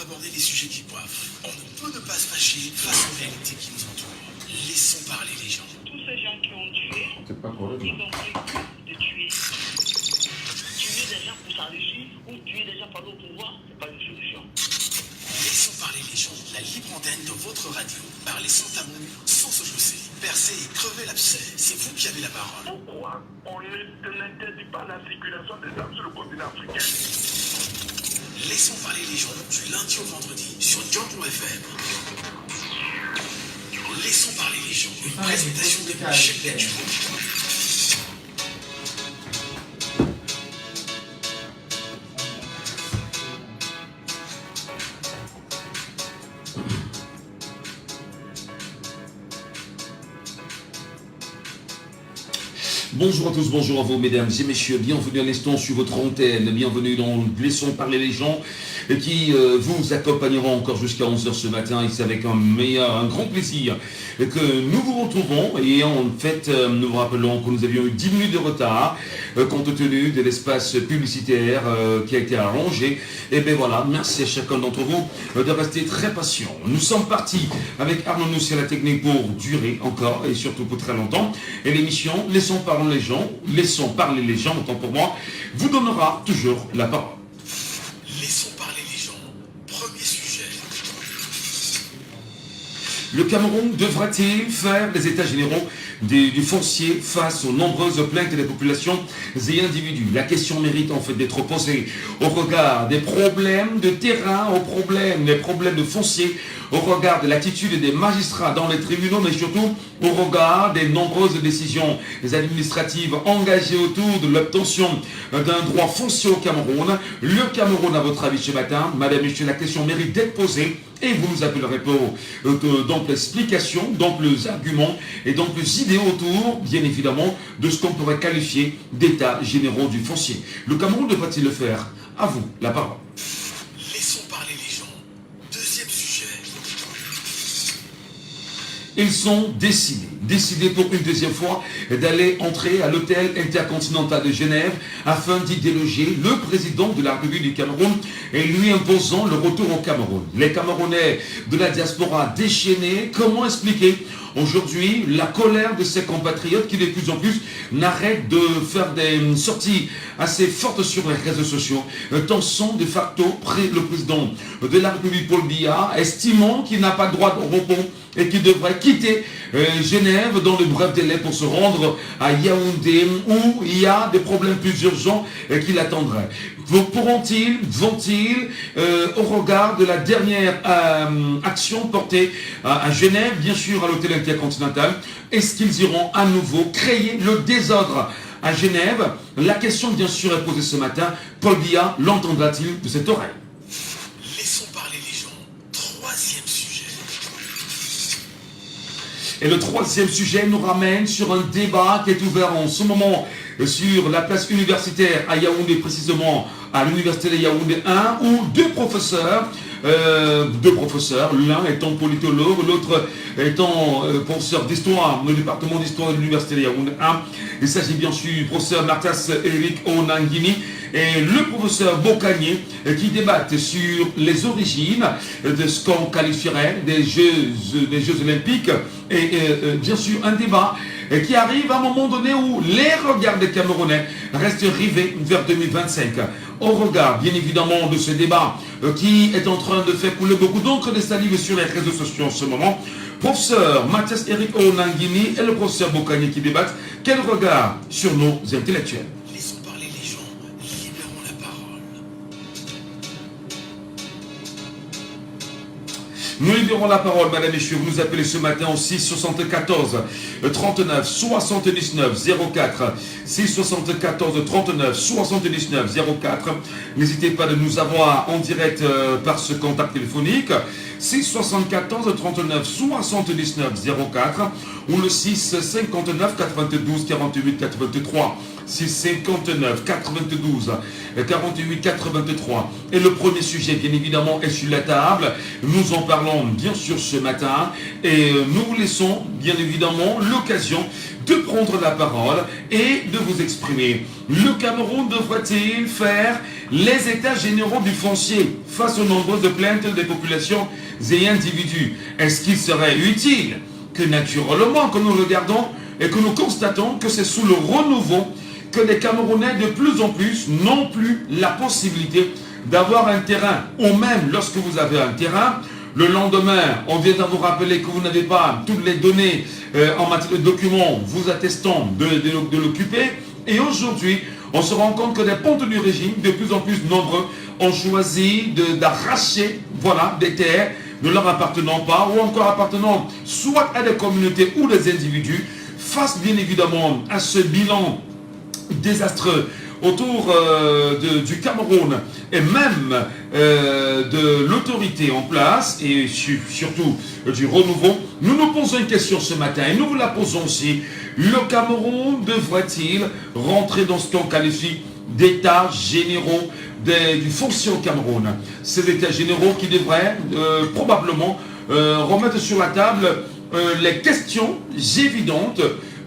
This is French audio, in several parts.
va aborder les sujets qui coiffent. On ne peut ne pas se fâcher face aux réalités qui nous entourent. Laissons parler les gens. Tous ces gens qui ont tué, ils n'ont plus de tuer. Tuer des gens pour s'enrichir ou tuer des gens pour le pouvoir, ce n'est pas une solution. Laissons parler les gens. La libre antenne de votre radio. Parlez sans tabou, sans se chausser. Percez et crevez l'abcès. C'est vous qui avez la parole. Pourquoi on n'interdit pas la circulation des armes sur le continent africain? Laissons parler les gens du lundi au vendredi sur Django FM. Laissons parler les gens. Une présentation de Michel Lecture. Bonjour à tous, bonjour à vous mesdames et messieurs, bienvenue à l'instant sur votre antenne, bienvenue dans Laissons parler les gens qui vous accompagneront encore jusqu'à 11h ce matin et c'est avec un grand plaisir que nous vous retrouvons et en fait nous vous rappelons que nous avions eu 10 minutes de retard compte tenu de l'espace publicitaire qui a été arrangé et bien voilà, merci à chacun d'entre vous de rester très patient. Nous sommes partis avec Arnaud Noussi à la technique pour durer encore et surtout pour très longtemps et l'émission Laissons parler les gens, autant pour moi, vous donnera toujours la parole. Laissons parler les gens. Premier sujet. Le Cameroun devra-t-il faire les états généraux du foncier face aux nombreuses plaintes des populations et individus? La question mérite en fait d'être posée au regard des problèmes de terrain, des problèmes de foncier, au regard de l'attitude des magistrats dans les tribunaux, mais surtout au regard des nombreuses décisions administratives engagées autour de l'obtention d'un droit foncier au Cameroun. Le Cameroun, à votre avis ce matin, madame, monsieur, la question mérite d'être posée et vous nous appellerez pour d'amples explications, d'amples arguments et d'amples idées autour, bien évidemment, de ce qu'on pourrait qualifier d'états généraux du foncier. Le Cameroun devra-t-il le faire? À vous, la parole. Laissons parler les gens. Deuxième sujet. Ils sont décidés pour une deuxième fois d'aller entrer à l'hôtel intercontinental de Genève afin d'y déloger le président de la République du Cameroun et lui imposant le retour au Cameroun. Les Camerounais de la diaspora déchaînés, comment expliquer aujourd'hui la colère de ses compatriotes qui de plus en plus n'arrêtent de faire des sorties assez fortes sur les réseaux sociaux, tentant de facto le président de la République Paul Biya, estimant qu'il n'a pas de droit de repos et qu'il devrait quitter Genève dans le bref délai pour se rendre à Yaoundé où il y a des problèmes plus urgents qui l'attendraient. Vont-ils, au regard de la dernière action portée à Genève, bien sûr à l'hôtel intercontinental, est-ce qu'ils iront à nouveau créer le désordre à Genève? La question bien sûr est posée ce matin. Paul Biya l'entendra-t-il de cette oreille? Laissons parler les gens. Troisième sujet. Et le troisième sujet nous ramène sur un débat qui est ouvert en ce moment sur la place universitaire à Yaoundé, précisément à l'université de Yaoundé 1, où deux professeurs, l'un étant politologue, l'autre étant professeur d'histoire, le département d'histoire de l'université de Yaoundé 1. Il s'agit bien sûr du professeur Mathias Eric Onangini et le professeur Bokanye qui débattent sur les origines de ce qu'on qualifierait des Jeux Olympiques et bien sûr un débat qui arrive à un moment donné où les regards des Camerounais restent rivés vers 2025. Au regard, bien évidemment, de ce débat qui est en train de faire couler beaucoup d'encre de salive sur les réseaux sociaux en ce moment, professeur Mathias Eric Onangini et le professeur Bokanye qui débattent, quel regard sur nos intellectuels? Laissons parler les gens. Libérons la parole. Nous libérons la parole, madame et messieurs. Vous nous appelez ce matin au 674 39 79 04. 674 39 79 04. N'hésitez pas de nous avoir en direct par ce contact téléphonique. 674 39 79 04 ou le 659 92 48 83. 659 92 48 83. Et le premier sujet, bien évidemment, est sur la table. Nous en parlons, bien sûr, ce matin. Et nous vous laissons, bien évidemment, l'occasion de prendre la parole et de vous exprimer. Le Cameroun devrait-il faire les états généraux du foncier face aux nombreuses plaintes des populations et individus. Est-ce qu'il serait utile que naturellement que nous regardons et que nous constatons que c'est sous le renouveau que les Camerounais de plus en plus n'ont plus la possibilité d'avoir un terrain, ou même lorsque vous avez un terrain, le lendemain, on vient de vous rappeler que vous n'avez pas toutes les données en matière de documents vous attestant de l'occuper. Et aujourd'hui, on se rend compte que les pontes du régime, de plus en plus nombreux, ont choisi d'arracher des terres ne leur appartenant pas, ou encore appartenant soit à des communautés ou des individus, face bien évidemment à ce bilan désastreux autour du Cameroun et même de l'autorité en place et surtout du renouveau. Nous nous posons une question ce matin et nous vous la posons aussi. Le Cameroun devrait-il rentrer dans ce qu'on qualifie d'états généraux du foncier au Cameroun? Ces états généraux qui devraient probablement remettre sur la table les questions évidentes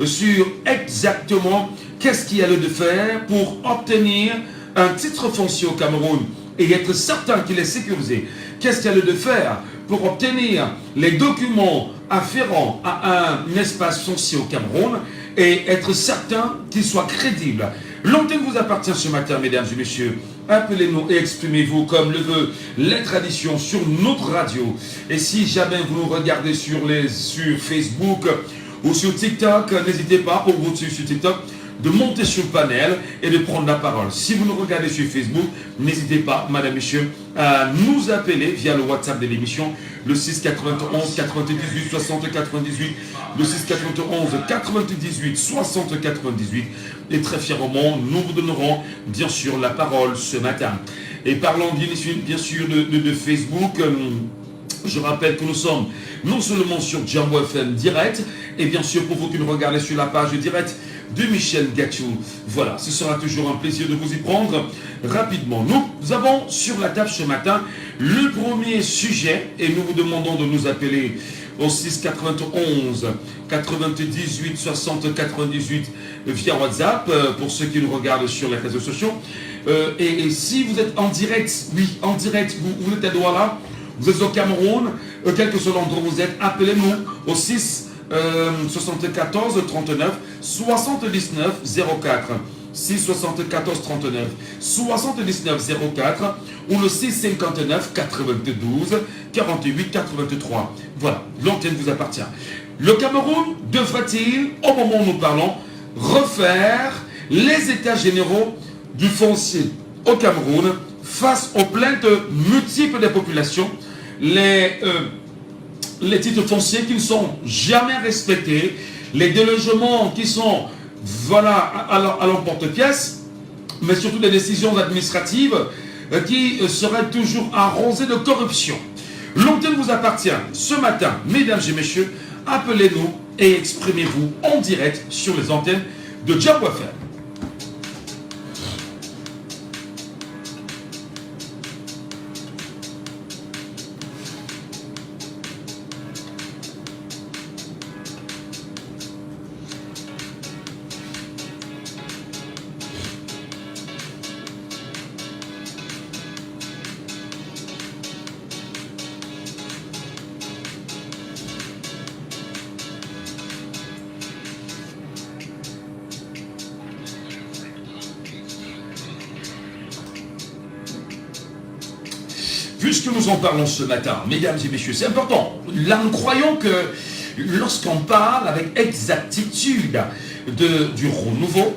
sur exactement qu'est-ce qu'il y a lieu de faire pour obtenir un titre foncier au Cameroun et être certain qu'il est sécurisé. Qu'est-ce qu'il y a lieu de faire pour obtenir les documents afférents à un espace foncier au Cameroun et être certain qu'il soit crédible. L'antenne vous appartient ce matin, mesdames et messieurs. Appelez-nous et exprimez-vous comme le veut les traditions sur notre radio. Et si jamais vous nous regardez sur Facebook ou sur TikTok, n'hésitez pas, pour vous suivre sur TikTok, de monter sur le panel et de prendre la parole. Si vous nous regardez sur Facebook, n'hésitez pas, madame, monsieur, à nous appeler via le WhatsApp de l'émission, le 691 98 60 98, le 691 98 60 98. Et très fièrement, nous vous donnerons bien sûr la parole ce matin. Et parlons bien sûr de Facebook. Je rappelle que nous sommes non seulement sur Jambo FM direct, et bien sûr pour vous qui nous regardez sur la page direct de Michel Gatchou. Voilà, ce sera toujours un plaisir de vous y prendre rapidement. Nous avons sur la table ce matin le premier sujet et nous vous demandons de nous appeler au 691 98 60 98 via WhatsApp pour ceux qui nous regardent sur les réseaux sociaux. Et si vous êtes en direct, oui, en direct, vous êtes à Douala, vous êtes au Cameroun, quel que soit l'endroit où vous êtes, appelez-nous au 6 74 39 79 04 6 74 39 79 04 ou le 6 59 92 48 83. Voilà, l'antenne vous appartient. Le Cameroun devrait-il, au moment où nous parlons, refaire les états généraux du foncier au Cameroun face aux plaintes multiples des populations, les titres fonciers qui ne sont jamais respectés, les délogements qui sont à l'emporte-pièce, mais surtout des décisions administratives qui seraient toujours arrosées de corruption. L'antenne vous appartient ce matin, mesdames et messieurs, appelez-nous et exprimez-vous en direct sur les antennes de Jambo FM. Puisque nous en parlons ce matin, mesdames et messieurs, c'est important. Là, nous croyons que lorsqu'on parle avec exactitude du renouveau,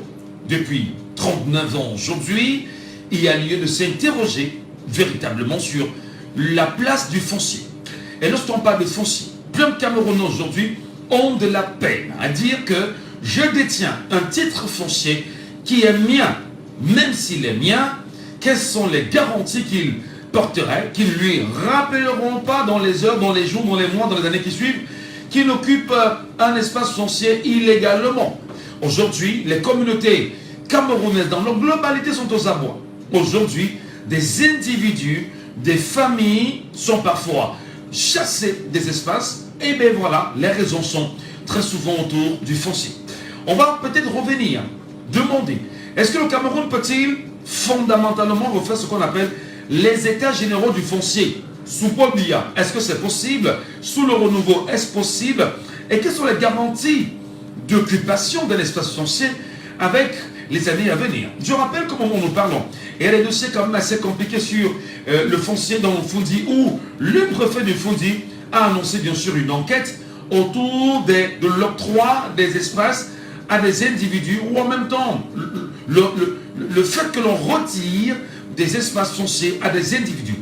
depuis 39 ans aujourd'hui, il y a lieu de s'interroger véritablement sur la place du foncier. Et lorsqu'on parle de foncier, plein de Camerounais aujourd'hui ont de la peine à dire que je détiens un titre foncier qui est mien. Même s'il est mien, quelles sont les garanties qu'il porterait, qui ne lui rappelleront pas dans les heures, dans les jours, dans les mois, dans les années qui suivent, qu'il occupe un espace foncier illégalement. Aujourd'hui, les communautés camerounaises dans leur globalité sont aux abois. Aujourd'hui, des individus, des familles sont parfois chassés des espaces, et bien voilà, les raisons sont très souvent autour du foncier. On va peut-être revenir, demander, est-ce que le Cameroun peut-il fondamentalement refaire ce qu'on appelle les états généraux du foncier. Sous Paul Biya, est-ce que c'est possible? Sous le renouveau, est-ce possible? Et quelles sont les garanties d'occupation d'un espace foncier avec les années à venir? Je rappelle comment nous parlons. Et il y a des dossiers quand même assez compliqués sur le foncier dans le Foundi, où le préfet du Foundi a annoncé bien sûr une enquête autour de l'octroi des espaces à des individus, ou en même temps le fait que l'on retire des espaces fonciers à des individus.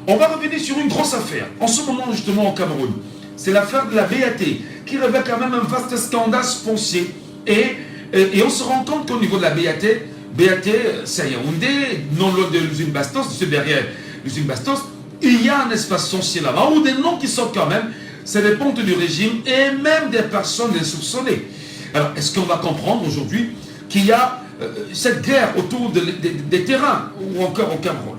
On va revenir sur une grosse affaire, en ce moment justement au Cameroun. C'est l'affaire de la BAT, qui révèle quand même un vaste scandale foncier. Et on se rend compte qu'au niveau de la BAT, c'est Yaoundé, non loin de l'usine Bastos, c'est derrière l'usine Bastos, il y a un espace foncier là-bas, où des noms qui sortent quand même, c'est des pontes du régime et même des personnes insoupçonnées. Alors, est-ce qu'on va comprendre aujourd'hui qu'il y a cette guerre autour des terrains, ou encore au Cameroun?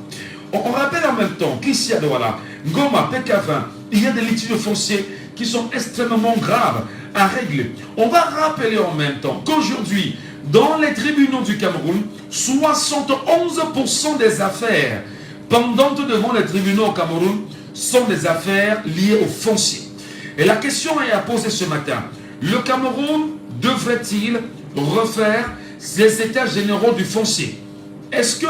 On rappelle en même temps qu'ici à Douala, Ngoma, PK20, il y a des litiges fonciers qui sont extrêmement graves à régler. On va rappeler en même temps qu'aujourd'hui, dans les tribunaux du Cameroun, 71% des affaires pendantes devant les tribunaux au Cameroun sont des affaires liées au foncier. Et la question est à poser ce matin. Le Cameroun devrait-il refaire les états généraux du foncier? Est-ce que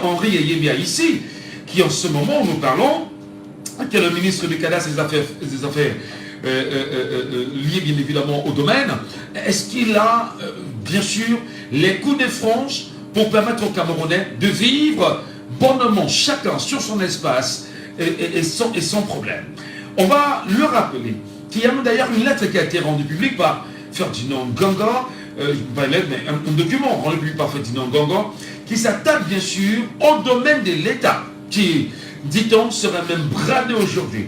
Henri Eyemia ici, qui en ce moment où nous parlons, qui est le ministre du cadastre des affaires liées bien évidemment au domaine, est-ce qu'il a bien sûr les coups de franche pour permettre aux Camerounais de vivre bonnement chacun sur son espace et sans problème? On va le rappeler qu'il y a d'ailleurs une lettre qui a été rendue publique par Ferdinand Ganga, pas une lettre, mais un document rendu public par Ferdinand Ganga, qui s'attaque bien sûr au domaine de l'État, qui, dit-on, serait même bradé aujourd'hui.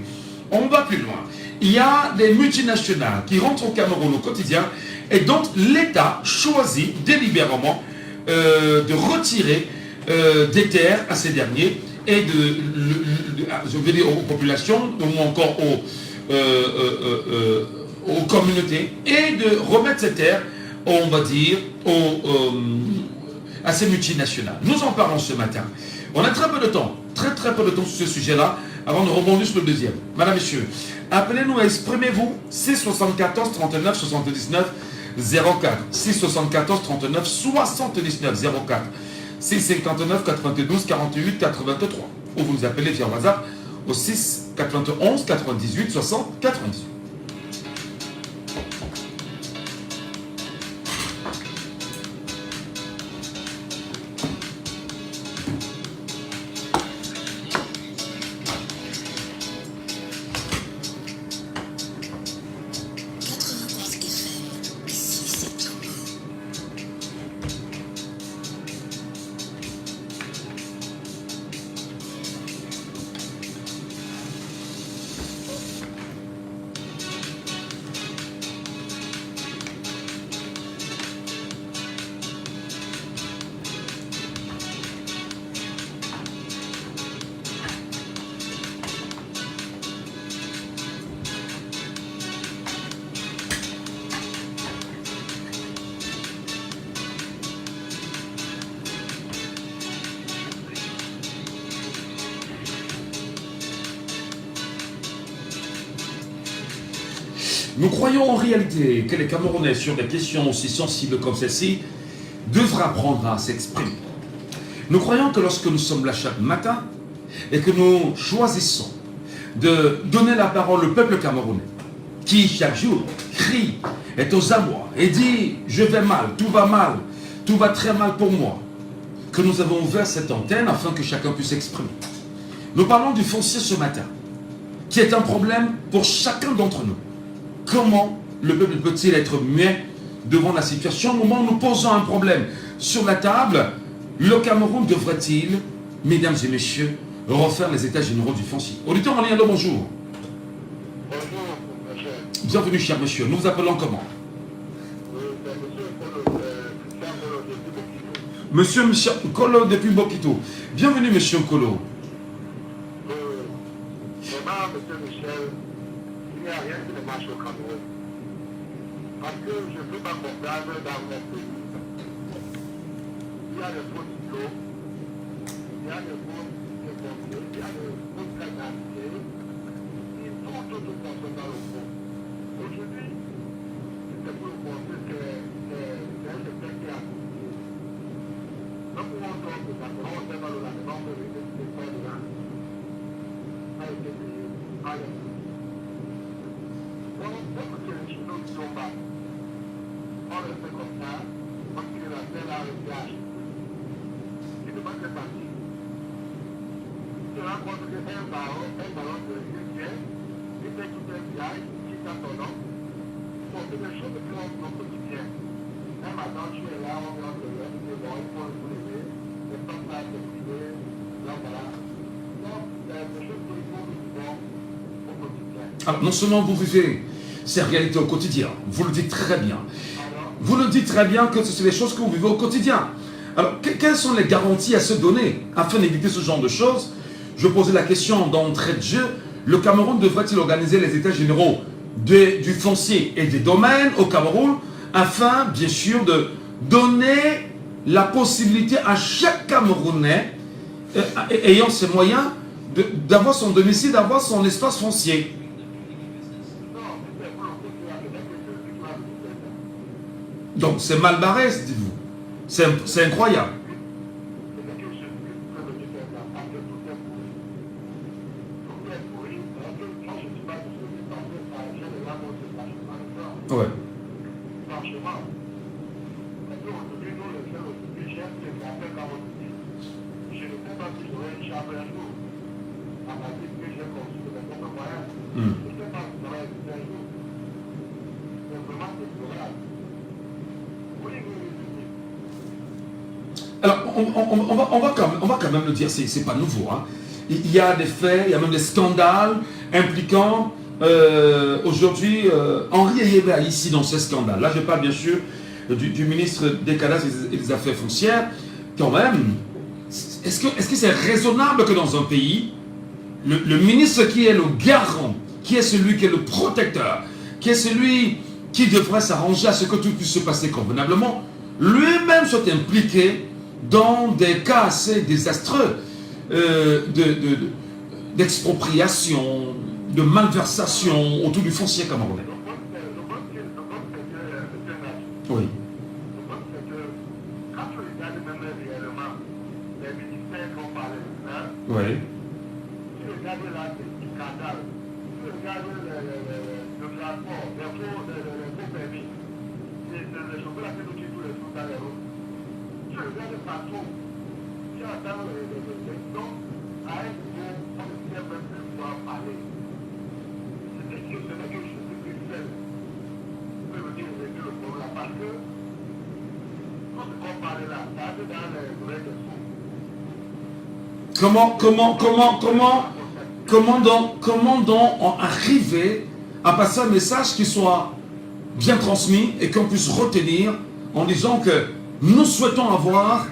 On va plus loin. Il y a des multinationales qui rentrent au Cameroun au quotidien et dont l'État choisit délibérément de retirer des terres à ces derniers et je veux dire aux populations ou encore aux communautés et de remettre ces terres, on va dire, à ces multinationales. Nous en parlons ce matin. On a très peu de temps, très peu de temps sur ce sujet-là, avant de rebondir sur le deuxième. Madame, Messieurs, appelez-nous et exprimez-vous 674 39 79 04. 674 39 79 04. 659 92 48 83. Ou vous nous appelez via WhatsApp au 6 91 98 60 98. Nous croyons en réalité que les Camerounais, sur des questions aussi sensibles comme celle-ci, devraient apprendre à s'exprimer. Nous croyons que lorsque nous sommes là chaque matin et que nous choisissons de donner la parole au peuple camerounais, qui chaque jour crie, est aux abois et dit « je vais mal, tout va très mal pour moi », que nous avons ouvert cette antenne afin que chacun puisse s'exprimer. Nous parlons du foncier ce matin, qui est un problème pour chacun d'entre nous. Comment le peuple peut-il être muet devant la situation au moment où nous posons un problème sur la table? Le Cameroun devrait-il, mesdames et messieurs, refaire les états généraux du foncier? Auditeur en ligne, allô, bonjour. Bonjour, monsieur. Bienvenue, cher monsieur. Nous vous appelons comment? Monsieur Michel Kolo depuis Bokito. Bienvenue, monsieur Kolo. Vraiment, monsieur Michel, il n'y a rien qui ne marche au Cameroun. Parce que je ne suis pas comptable dans mon pays. il y a des faux diplômes, il y a des faux diplômes, il y a des fausses cartes d'identité, et tout fonctionne dans le fond. Aujourd'hui, c'est pour vous montrer que c'est un secteur qui a coûté. Nous pouvons donc nous attendre, on sait pas le lendemain, on peut les faire de là. Ça a été payé par les gens. Donc, c'est les chinois qui sont bas. On le fait comme ça, on tire la tête à l'égage. Et de bonne partie. Tu te rends compte qu'un ballon de lumière, il fait tout un village, qui t'a ton nom. Bon, c'est des choses qui ont au quotidien. Même maintenant, tu es là, on vient de l'heure, tu es bon, il faut le soulever, le temps là, c'est privé, là, voilà. Donc, c'est des choses qu'il faut nous vivons au quotidien. Alors, non seulement vous vivez ces réalités au quotidien, vous le dites très bien. Vous le dites très bien que ce sont des choses que vous vivez au quotidien. Alors, quelles sont les garanties à se donner afin d'éviter ce genre de choses? Je posais la question d'entrée de jeu. Le Cameroun devrait-il organiser les états généraux du foncier et des domaines au Cameroun afin, bien sûr, de donner la possibilité à chaque Camerounais ayant ses moyens d'avoir son domicile, d'avoir son espace foncier? Donc c'est mal barré, dites-vous. C'est incroyable. Ouais. Alors, on va quand même le dire, c'est pas nouveau. Hein. Il y a des faits, il y a même des scandales impliquant aujourd'hui Henri Eyeba ici dans ces scandales. Là, je parle bien sûr du ministre des Cadastres et des Affaires foncières. Quand même, est-ce que c'est raisonnable que dans un pays, le ministre qui est le garant, qui est celui qui est le protecteur, qui est celui qui devrait s'arranger à ce que tout puisse se passer convenablement, lui-même soit impliqué dans des cas assez désastreux d'expropriation, de malversation autour du foncier camerounais? Oui. Oui. Comment donc arriver à passer un message qui soit bien transmis et qu'on puisse retenir en disant que nous souhaitons avoir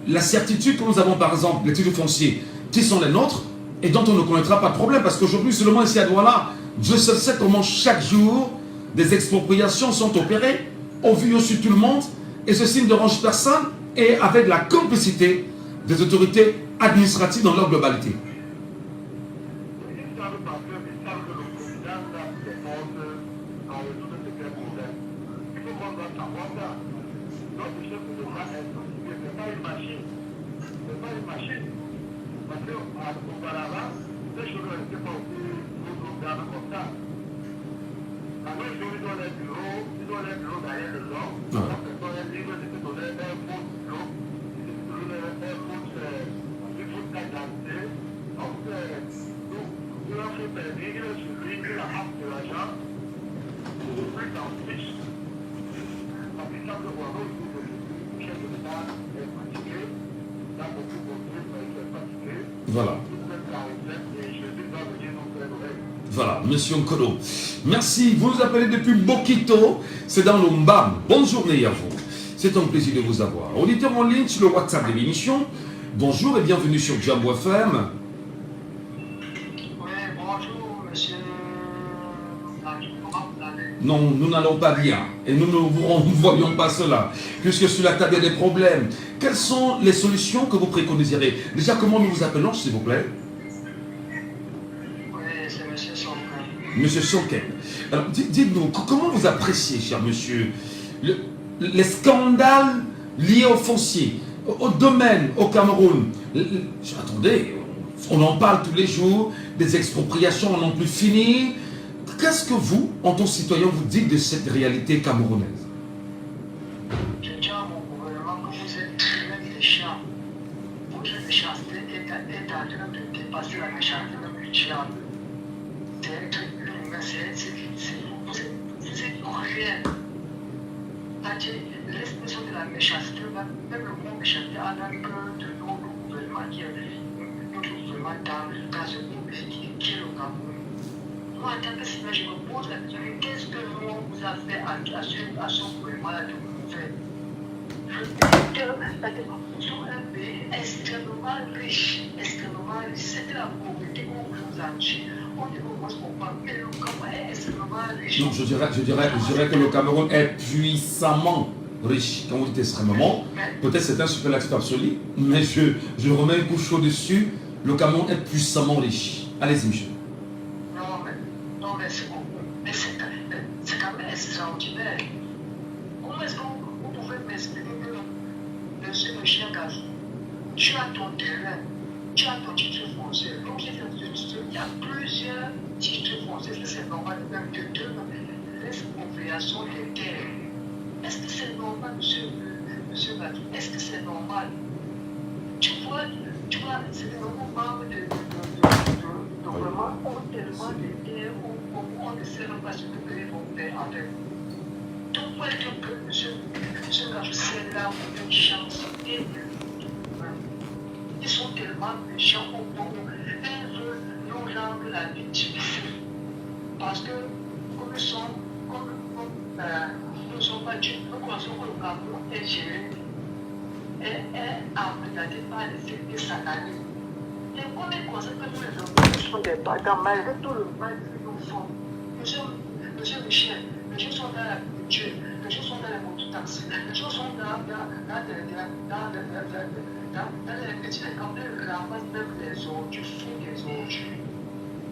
la certitude que nous avons par exemple les titres fonciers qui sont les nôtres et dont on ne connaîtra pas de problème, parce qu'aujourd'hui seulement ici à Douala, Dieu seul sait comment chaque jour des expropriations sont opérées au vu aussi tout le monde, et ceci ne dérange personne, et avec la complicité des autorités administratives dans leur globalité. Voilà. Voilà, Monsieur Nkolo. Merci, vous nous appelez depuis Bokito, c'est dans le Mbam. Bonne journée à vous. C'est un plaisir de vous avoir. Auditeur en ligne sur le WhatsApp de l'émission, bonjour et bienvenue sur Jambo FM. Oui, bonjour, monsieur. Comment vous allez? non, nous n'allons pas bien. Et nous ne voyons pas cela. Puisque sur la table, il y a des problèmes. Quelles sont les solutions que vous préconiserez? Déjà, comment nous vous appelons, s'il vous plaît? Oui, c'est M. Sonken. Monsieur Sonken. Alors, dites-nous, comment vous appréciez, cher monsieur, les scandales liés au foncier, au domaine, au Cameroun? Attendez, on en parle tous les jours, des expropriations n'en plus fini. Qu'est-ce que vous, en tant que citoyen, vous dites de cette réalité camerounaise? Je dis à mon gouvernement que vous êtes très méchant. Votre méchanceté est en train de dépasser la méchanceté mutuelle. C'est un truc humain, vous êtes cruel. L'expression de la méchanceté, même le mot méchanceté a un cœur de notre gouvernement qui est notre gouvernement dans ce groupe qui est le Cameroun. Moi, en tant que citoyen, je me pose la question, qu'est-ce que nous on vous a fait à ce gouvernement de vous faire? Je dis que la démocratie est un pays extrêmement riche. C'est de la pauvreté qu'on vous a tué. On ne comprend pas, mais le Cameroun est extrêmement riche. Non, je dirais que le Cameroun est puissamment riche. Quand vous dites extrêmement, peut-être c'est un superlatif absolu, mais je remets une couche au-dessus. Le Cameroun est puissamment riche. Allez-y, monsieur. Non, mais c'est beaucoup. Mais c'est quand même extraordinaire. Comment est-ce que vous pouvez m'expliquer que monsieur le chien gaz, tu as ton terrain, tu as ton titre foncier. Donc, il y a plusieurs titres fonciers. Est-ce que c'est normal même de deux l'expropriation des terres? Est-ce que c'est normal, monsieur Gaz? Est-ce que c'est normal? Tu vois, c'est des moments de vraiment ont tellement de terres où on ne sait même pas ce que les vont faire avec. Donc, pour dire que monsieur Gaz, c'est là où une chance est ils sont tellement méchants au point où ils veulent nous rendre la vie difficile. Parce que comme nous sommes pas Dieu, nous pensons que le Cameroun est géré est appréhendé par les effets satanés. Et comme ils constatent que nous les hommes sont des bâtards, malgré tout le mal qu'ils nous font, monsieur Michel, les gens sont dans la culture, les gens sont dans les mototaxis, les gens sont dans les petits écoles, ils ramassent même les ordures, font des ordures.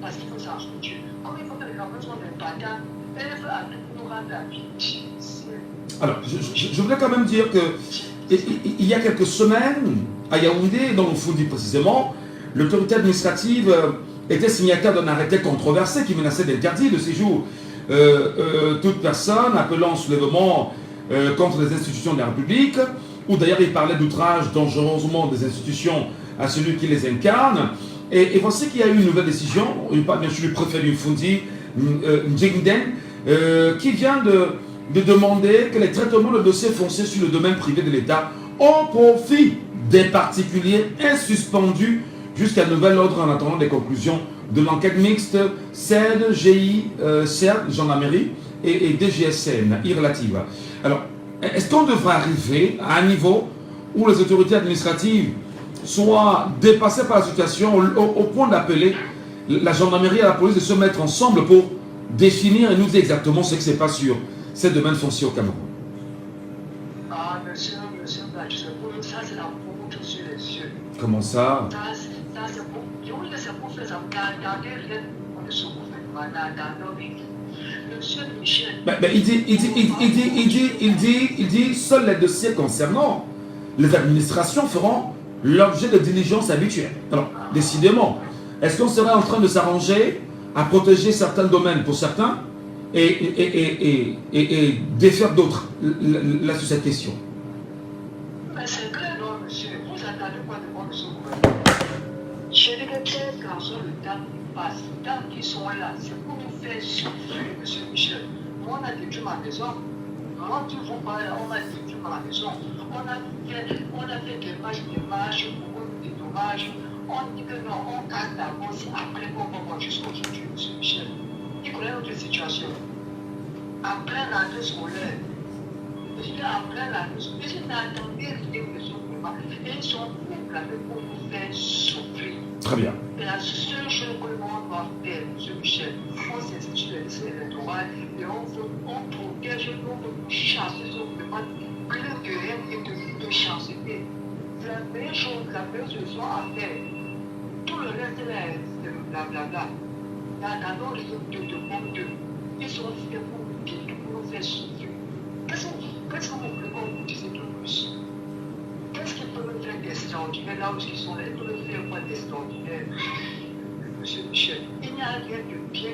Parce qu'il faut s'en sortir. Comme il faut que les gamins soient des bâtards, ils veulent à tout nous rendre la vie difficile. Alors, je voulais quand même dire que il y a quelques semaines, à Yaoundé, dans le Foundi précisément, l'autorité administrative était signataire d'un arrêté controversé qui menaçait d'interdire de séjour toute personne appelant au soulèvement contre les institutions de la République, où d'ailleurs il parlait d'outrage dangereusement des institutions à celui qui les incarne. Et voici qu'il y a eu une nouvelle décision, bien sûr le préfet du Foundi, Njingden, qui vient de demander que les traitements de dossiers fonciers sur le domaine privé de l'État au profit des particuliers est suspendu jusqu'à nouvel ordre en attendant des conclusions de l'enquête mixte CED, GI, CERT, gendarmerie et DGSN, irrelative. Alors, est-ce qu'on devrait arriver à un niveau où les autorités administratives soient dépassées par la situation au point d'appeler la gendarmerie et la police de se mettre ensemble pour définir et nous dire exactement ce qui se passe sur ces domaines fonciers au Cameroun? Ah, monsieur, ça c'est la poudre sur les yeux. Comment ça? Ça c'est pour, c'est pour faire ça, garder rien de ce gouvernement dans nos vies. Monsieur Michel. Mais il dit, seuls les dossiers concernant les administrations feront l'objet de diligences habituelles. Alors, décidément, est-ce qu'on serait en train de s'arranger à protéger certains domaines pour certains et défaire d'autres là sur cette question? Mais c'est clair, non, monsieur. Vous attendez quoi de moi, monsieur le gouvernement? Je dis que ces garçons, le temps qui passe, le temps qu'ils sont là, c'est pour nous faire souffrir, monsieur Michel. Nous, on a détruit ma maison. Moi, tu vois pas, on a détruit ma maison. On a fait des marches, beaucoup de dommages. On dit que non, on casse d'abord, c'est après qu'on va voir jusqu'aujourd'hui, monsieur Michel. Il connaît notre situation. Après l'année scolaire, je dis après l'année scolaire, je n'attendais rien de ce gouvernement. Et ils sont programmés pour nous faire souffrir. Très bien. Et la seule chose que le monde doit faire, M. Michel, on s'institue les listes électorales et on protège notre chasser sur le monde, plus de rien et de chasser. C'est la meilleure chose, la meilleure solution à faire. Tout le reste, c'est le blablabla. Dans les autres de monde, ils sont faits pour nous faire souffrir. Qu'est-ce que vous voulez qu'on vous dise de plus? Qu'est-ce qu'ils peuvent faire d'extraordinaire là où ils sont là? Ils peuvent faire quoi d'extraordinaire, M. Michel? Il n'y a rien de bien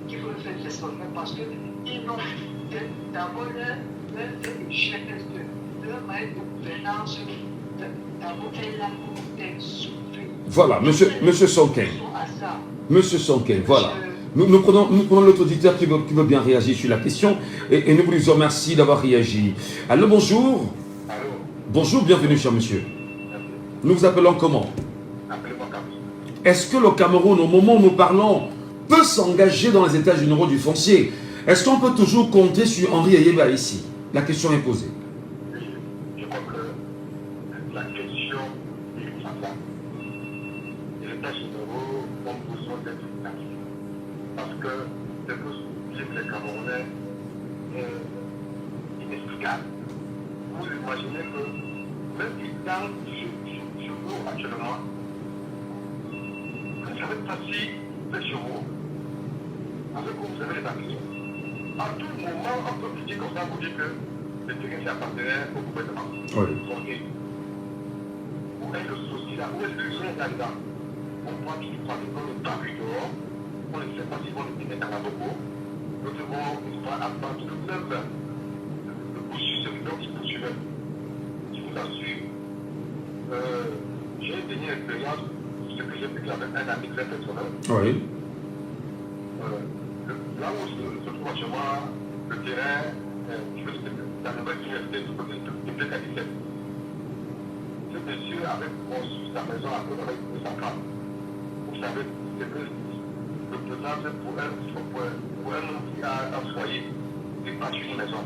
qui peuvent faire d'extraordinaire parce qu'ils n'ont d'abord leur jeunesse, leur moyen de gouvernance, d'abord la communauté souffrir. Voilà, monsieur Sonken. Monsieur Sonken, voilà. Nous prenons l'autre auditeur qui veut bien réagir sur la question et nous vous lui remercions d'avoir réagi. Allô, bonjour. Allô. Bonjour, bienvenue, cher monsieur. Merci. Nous vous appelons comment? Appelez-moi Cameroun. Est-ce que le Cameroun, au moment où nous parlons, peut s'engager dans les états généraux du foncier? Est-ce qu'on peut toujours compter sur Henri Ayeba ici? La question est posée. Je crois que la question est comme ça. Les états généraux ont besoin d'être actifs. Parce que c'est que les Camerounais inexplicable. Vous imaginez que même dans ce jour actuellement, vous savez pas si les chevaux, avec vous avez les papiers, à tout moment, on peut vous dire comme ça, vous dire que le terrain s'appartenait au gouvernement. Oui. Où est le souci là? Où est le lien là-dedans? On prend tout le papier dehors, on ne sait pas si on le met dans la bobo, nous devons attendre le peuple, le poursuivre, donc il poursuivait. Je vous assure, j'ai une dernière expérience, ce que j'ai vécu avec un ami très personnel. Oui. Là où se trouve actuellement le terrain, je veux dire, la nouvelle université du côté de Blé-Cadicet. Ce monsieur avait construit sa maison avec sa femme. Vous savez, c'est que le présent pour un homme qui a un foyer, c'est pas une maison.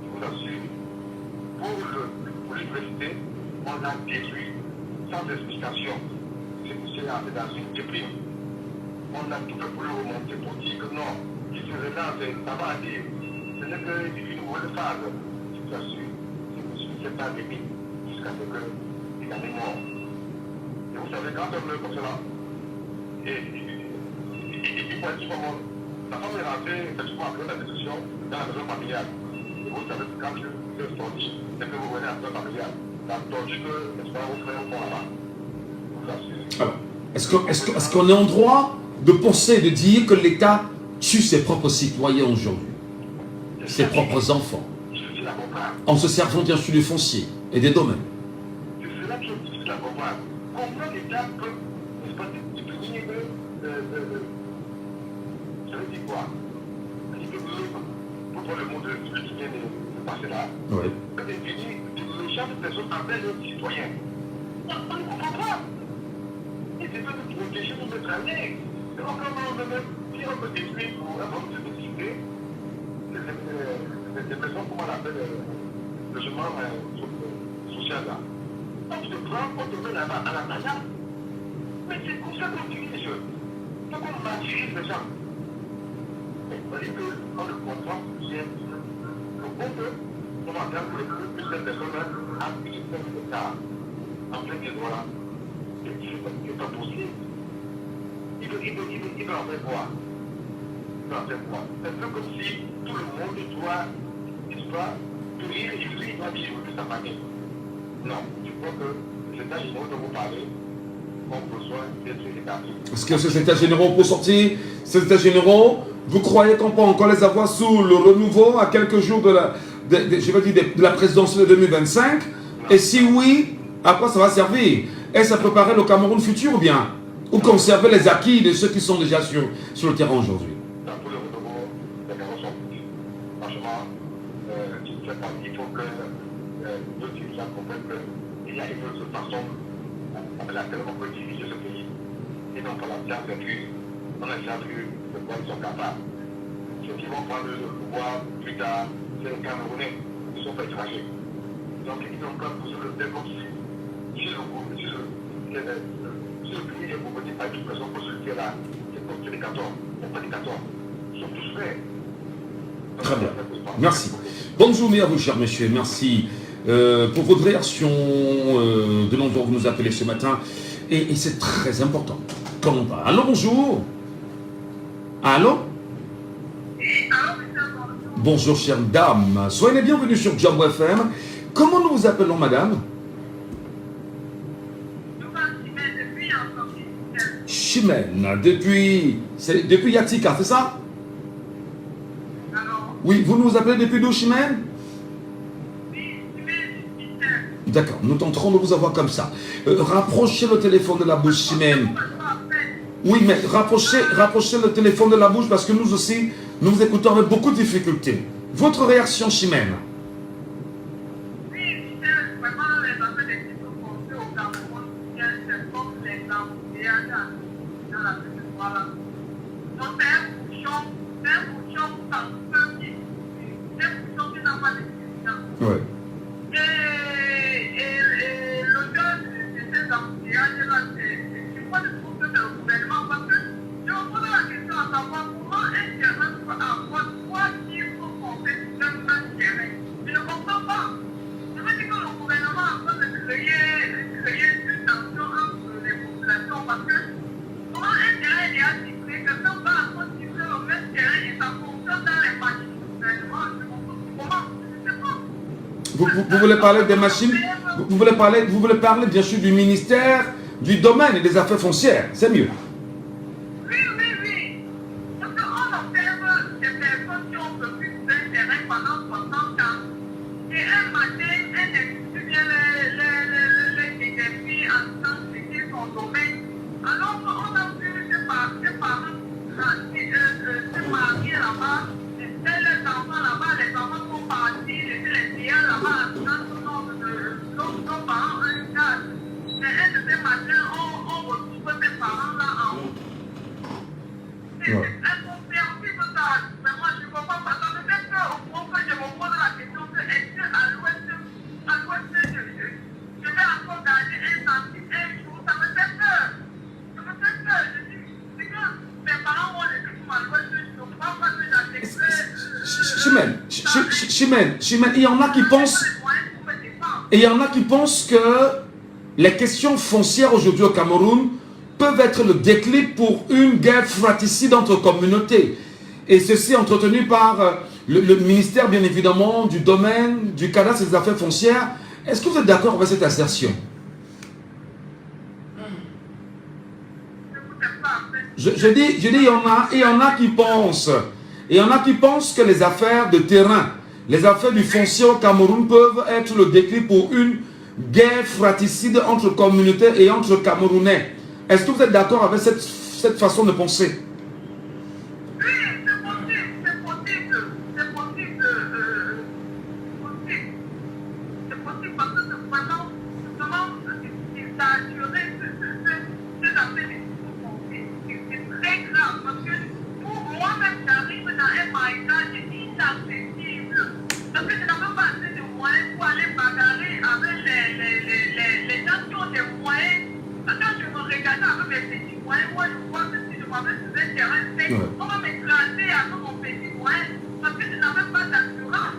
Je vous assure, pour l'université, on l'a détruit sans explication. Ce monsieur est dans une déprime. On a tout fait pour le remonter, pour dire que non, il se relance, ça va aller. Ce n'est qu'une nouvelle phase. Je vous assure, ce monsieur ne s'est pas aimé jusqu'à ce qu'il en est mort. Et vous savez, quand on meurt comme cela, et pour être mort, la femme est rentrée, effectivement, après la discussion, dans la maison familiale. Et vous savez que quand vous êtes sorti, c'est que vous venez à la maison familiale. La tortue que, n'est-ce pas, vous ferez au fond là-bas. Je vous assure. Alors, est-ce qu'on est en droit de penser, de dire que l'État tue ses propres citoyens aujourd'hui, ses propres enfants, en se servant bien sûr du foncier et des domaines? C'est cela qui est difficile à comprendre. Comment l'État peut, n'est-ce pas, définir ça veut dire quoi? Ça veut dire que pour voir le monde qui vient de passer là, Oui. ça définit de méchantes personnes envers leurs citoyens. On ne comprend pas. Et c'est pas de protéger notre année. Donc, si on peut détruire pour un nombre de décider, des personnes, comment on appelle, le logement social là. On te prend, on te met là-bas à la manière. Mais c'est comme ça qu'on dirige. Donc on martyrise les gens. Mais on dit qu'on le comprend bien. Le compte, on va faire que plus de personnes appuient sur l'État en plein des droits là. Et c'est pas possible. Il va en faire quoi? Il va en faire quoi? C'est un peu comme si tout le monde doit, n'est-ce pas, nourrir et lui, il doit vivre de sa famille. Non, je crois que les états généraux dont vous parlez ont besoin d'être établis. Est-ce que ces états généraux pour sortir, ces états généraux, vous croyez qu'on peut encore les avoir sous le renouveau à quelques jours de la présidence de 2025? Et si oui, à quoi ça va servir? Est-ce à préparer le Cameroun futur ou bien? Ou conserver les acquis de ceux qui sont déjà sur le terrain aujourd'hui? Dans tout le renouveau, les Cameroun sont petits. Franchement, il faut que nos dirigeants comprennent qu'il y a une autre façon avec laquelle on peut diriger ce pays. Et donc, on a déjà vécu, on a déjà vu de quoi ils sont capables. Ceux qui vont prendre le pouvoir plus tard, c'est les Camerounais, ils sont pas étrangers. Donc, ils n'ont pas besoin de démocratie. Si le pays est beaucoup toute façon pour ce qui est là, c'est pour prédicateur, pour prédicateur. Ils sont tous faits. Très bien. Merci. Bonne journée à vous, chers messieurs. Merci pour votre réaction de l'endroit où vous nous appelez ce matin. Et c'est très important. Comment on va? Allô, bonjour. Allô? Bonjour, chère dame. Soyez les bienvenus sur Jambo FM. Comment nous vous appelons, madame? Chimène, depuis Yatika, c'est ça? Oui, vous nous appelez depuis d'où, Chimène? D'accord, nous tenterons de vous avoir comme ça. Rapprochez le téléphone de la bouche, Chimène. Oui, mais rapprochez le téléphone de la bouche parce que nous aussi, nous vous écoutons avec beaucoup de difficultés. Votre réaction, Chimène? Ouais. Vous voulez parler des machines, vous voulez parler bien sûr du ministère, du domaine et des affaires foncières, c'est mieux. Oui. Parce qu'on observe des personnes qui ont vécu d'un terrain pendant 60 ans. Et un matin, elles n'expliquent bien les défis en disant que c'est son domaine. Alors on a vu ses parents se marier là-bas, les enfants là-bas, les enfants sont partis, les clients là-bas, nos parents ont un cas. Mais un de ces matins, on retrouve ses parents là en haut. C'est incompréhensible ça. Mais moi je ne comprends pas ça. Peut-être qu'au moment que je me pose la question que est-ce qu'à l'ouest, je vais encore garder un jour, ça me fait peur. Ça me fait peur. Je dis, c'est que mes parents vont laisser pour à l'ouest, je ne crois pas que Chimène, il y en a qui pensent... Et il y en a qui pensent que les questions foncières aujourd'hui au Cameroun peuvent être le déclic pour une guerre fratricide entre communautés. Et ceci entretenu par le ministère, bien évidemment, du domaine, du cadastre et des affaires foncières. Est-ce que vous êtes d'accord avec cette assertion? Je dis, il y en a qui pensent. Et il y en a qui pensent que les affaires de terrain, les affaires du foncier au Cameroun peuvent être le déclic pour une guerre fratricide entre communautés et entre Camerounais. Est-ce que vous êtes d'accord avec cette façon de penser? Oui, c'est possible. C'est possible parce que c'est vraiment, justement, ça a duré ces affaires c'est très grave parce que pour moi-même, j'arrive dans un maillage inaccessible. Parce que je n'avais pas assez de moyens pour aller bagarrer avec les gens qui ont des moyens. Quand je me regardais avec mes petits moyens, moi je vois que si je m'avais sur un terrain sec, on va m'éclater avec mon petit moyen parce que je n'avais pas d'assurance.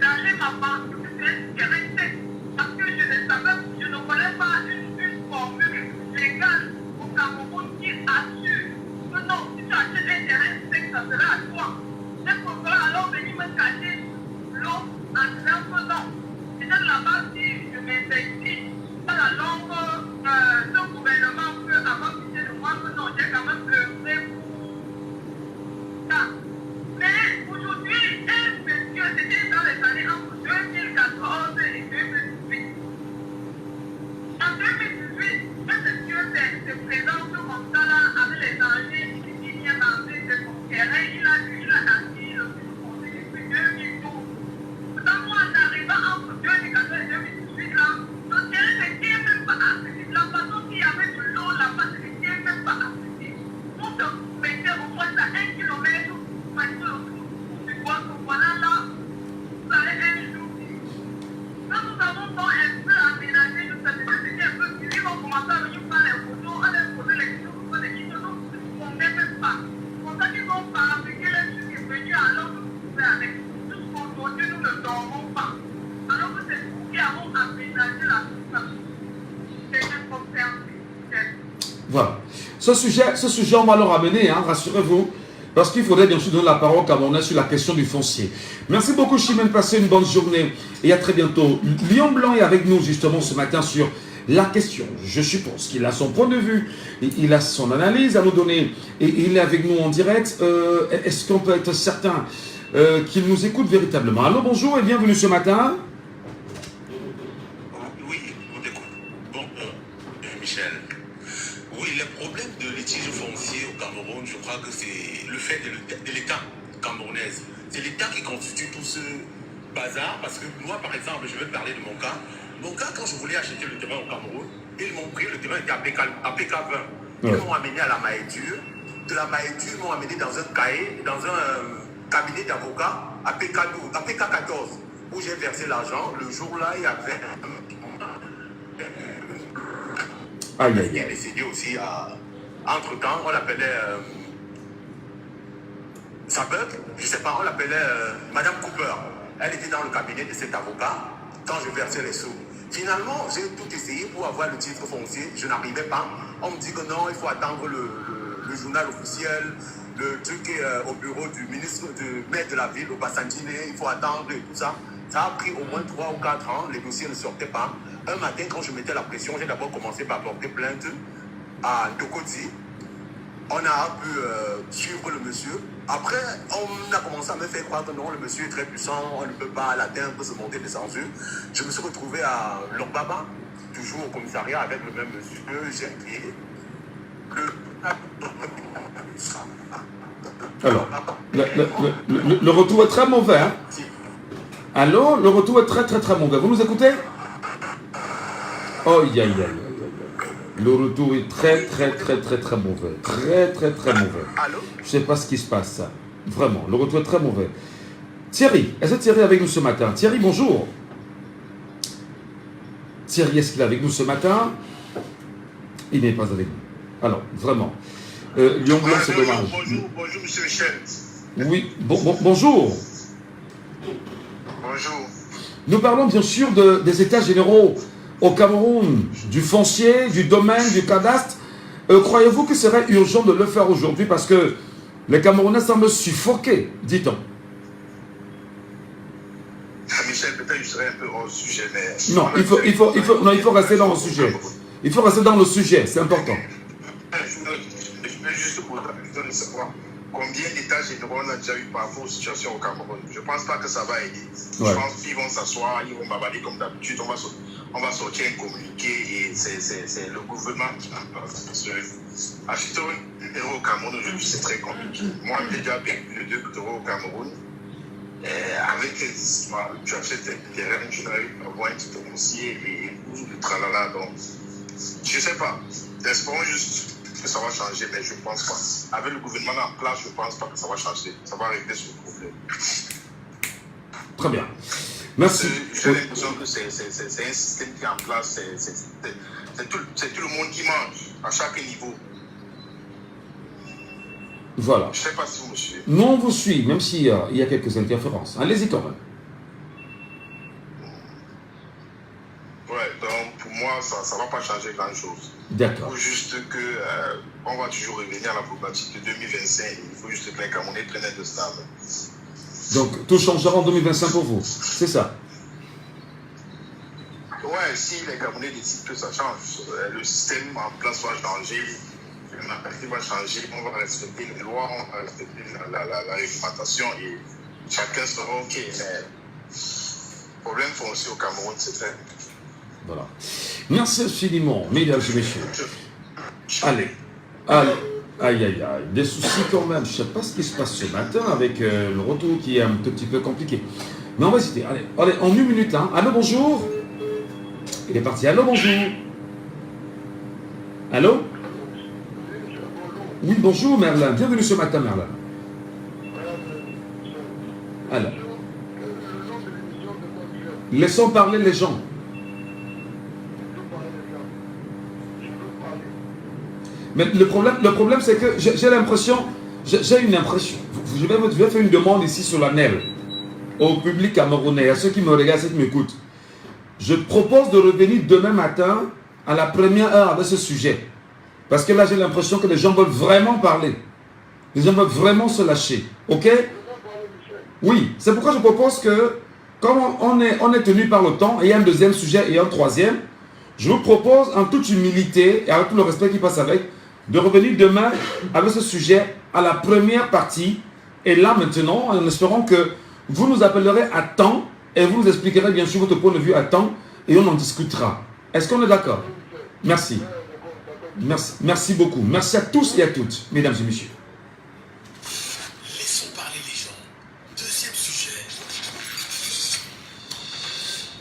D'aller m'avancer sur un terrain sec parce que je ne connais pas une formule légale au Cameroun qui assure que non, si tu achètes un terrain sec, ça sera à toi. Il faut alors venir me cacher l'eau en disant que non. C'est là-bas si je m'investis dans la longue, ce gouvernement peut avoir pitié de moi que non, j'ai quand même œuvré pour ça. Mais aujourd'hui, c'était dans les années entre 2014 et 2018. En 2018, un monsieur se présente comme ça là, avec les dangers, il vient rentrer de son terrain, il a acquis le conseil depuis 2012. Dans moi, en arrivant entre 2014 et 2018, là, le terrain ne tient même pas accessible. La façon qu'il y avait de l'eau là-bas, ne tient même pas accessible. On se mettait au moins à 1 kilomètre, parce que tu vois que voilà là, vous allez un jour. Quand nous avons donc un peu aménagé, nous c'était un peu plus, on commençait à venir faire les Voilà. Ce sujet, on va le ramener, hein, rassurez-vous, parce qu'il faudrait bien sûr donner la parole comme on est sur la question du foncier. Merci beaucoup, Chimène. Passez une bonne journée et à très bientôt. Lion Blanc est avec nous justement ce matin sur la question. Je suppose qu'il a son point de vue, il a son analyse à nous donner et il est avec nous en direct. Est-ce qu'on peut être certain qu'il nous écoute véritablement? Allô, bonjour et bienvenue ce matin. Oui, on écoute. Bon, Michel. Oui, le problème de litige foncier au Cameroun, je crois que c'est le fait de l'État camerounais. C'est l'État qui constitue tout ce bazar. Parce que moi, par exemple, je vais te parler de mon cas. Mon cas, quand je voulais acheter le terrain au Cameroun, ils m'ont pris, le terrain était à PK20. Ils m'ont amené à la Mahéture. De la Mahéture, ils m'ont amené dans un cahier, dans un cabinet d'avocats à PK12, à PK14, où j'ai versé l'argent. Le jour-là, il y avait il est décédé aussi. Entre-temps, on l'appelait sa bug, je ne sais pas, on l'appelait Madame Cooper. Elle était dans le cabinet de cet avocat quand je versais les sous. Finalement, j'ai tout essayé pour avoir le titre foncier. Je n'arrivais pas. On me dit que non, il faut attendre le journal officiel. Le truc est au bureau du ministre, du maire de la ville, au Bassandine. Il faut attendre et tout ça. Ça a pris au moins 3 ou 4 ans. Les dossiers ne sortaient pas. Un matin, quand je mettais la pression, j'ai d'abord commencé par porter plainte à Tokoti. On a pu suivre le monsieur. Après, on a commencé à me faire croire que non, le monsieur est très puissant, on ne peut pas l'atteindre, se monter des censures. Je me suis retrouvé à Lorbaba, toujours au commissariat avec le même monsieur. J'ai crié. Alors, le retour est très mauvais. Hein? Allô, le retour est très très mauvais. Vous nous écoutez? Oh, aïe. Le retour est très mauvais. Très mauvais. Allô? Je ne sais pas ce qui se passe, ça. Vraiment, le retour est très mauvais. Thierry, est-ce que Thierry est avec nous ce matin? Thierry, bonjour. Thierry, est-ce qu'il est avec nous ce matin? Il n'est pas avec nous. Alors, vraiment. Lion Blanc, c'est dommage. Bonjour, monsieur Michel. Oui, bonjour. Bonjour. Nous parlons bien sûr des états généraux au Cameroun, du foncier, du domaine, du cadastre. Croyez-vous que ce serait urgent de le faire aujourd'hui parce que les Camerounais semblent suffoquer, dit-on? Michel, peut-être que je serais un peu hors sujet, mais... Non, il faut rester dans le sujet. Il faut rester dans le sujet, c'est important. Je veux juste pour la question de savoir combien d'états généraux on a déjà eu par rapport aux situations au Cameroun. Je ne pense pas que ça va aider. Ouais. Je pense qu'ils vont s'asseoir, ils vont bavarder comme d'habitude. On va sortir un communiqué et c'est le gouvernement qui va acheter un euro au Cameroun aujourd'hui, c'est très compliqué. Moi, j'ai déjà perdu 2 euros au Cameroun. Avec tu achètes un terrain, tu n'arrives pas à avoir un petit foncier et le tralala. Donc, je ne sais pas. Espérons juste que ça va changer, mais je ne pense pas. Avec le gouvernement en place, je ne pense pas que ça va changer. Ça va régler ce problème. Très bien. Merci. J'ai l'impression que c'est un système qui est en place. C'est tout le monde qui mange, à chaque niveau. Voilà. Je ne sais pas si vous me suivez. Nous, on vous suit, même s'il y a quelques interférences. Allez-y quand même. Ouais, donc pour moi, ça ne va pas changer grand-chose. D'accord. Il faut juste qu'on va toujours revenir à la problématique de 2025. Il faut juste que les Camerounais prennent un de stable. Donc, tout changera en 2025 pour vous. C'est ça. Ouais, si les Camerounais décident que ça change, le système en place va changer, la partie va changer, on va respecter les lois, on va respecter la réglementation et chacun sera OK. Mais le problème foncier au Cameroun, c'est très... Voilà. Merci infiniment, mesdames et messieurs. Allez. Aïe. Des soucis quand même. Je ne sais pas ce qui se passe ce matin avec le retour qui est un tout petit peu compliqué. Mais on va essayer. Allez, en 1 minute. Hein. Allô, bonjour. Il est parti. Allô, bonjour. Allô? Oui, bonjour, Merlin. Bienvenue ce matin, Merlin. Alors. Laissons parler les gens. Mais le problème c'est que j'ai une impression, je vais faire une demande ici solennelle au public camerounais, à ceux qui me regardent, ceux qui m'écoutent. Je propose de revenir demain matin à la première heure de ce sujet. Parce que là, j'ai l'impression que les gens veulent vraiment parler. Les gens veulent vraiment se lâcher. OK? Oui, c'est pourquoi je propose que, comme on est tenu par le temps, et il y a un deuxième sujet et un troisième, je vous propose en toute humilité et avec tout le respect qui passe avec, de revenir demain avec ce sujet à la première partie. Et là, maintenant, en espérant que vous nous appellerez à temps et vous nous expliquerez bien sûr votre point de vue à temps et on en discutera. Est-ce qu'on est d'accord? Merci. Merci beaucoup. Merci à tous et à toutes, mesdames et messieurs. Laissons parler les gens. Deuxième sujet.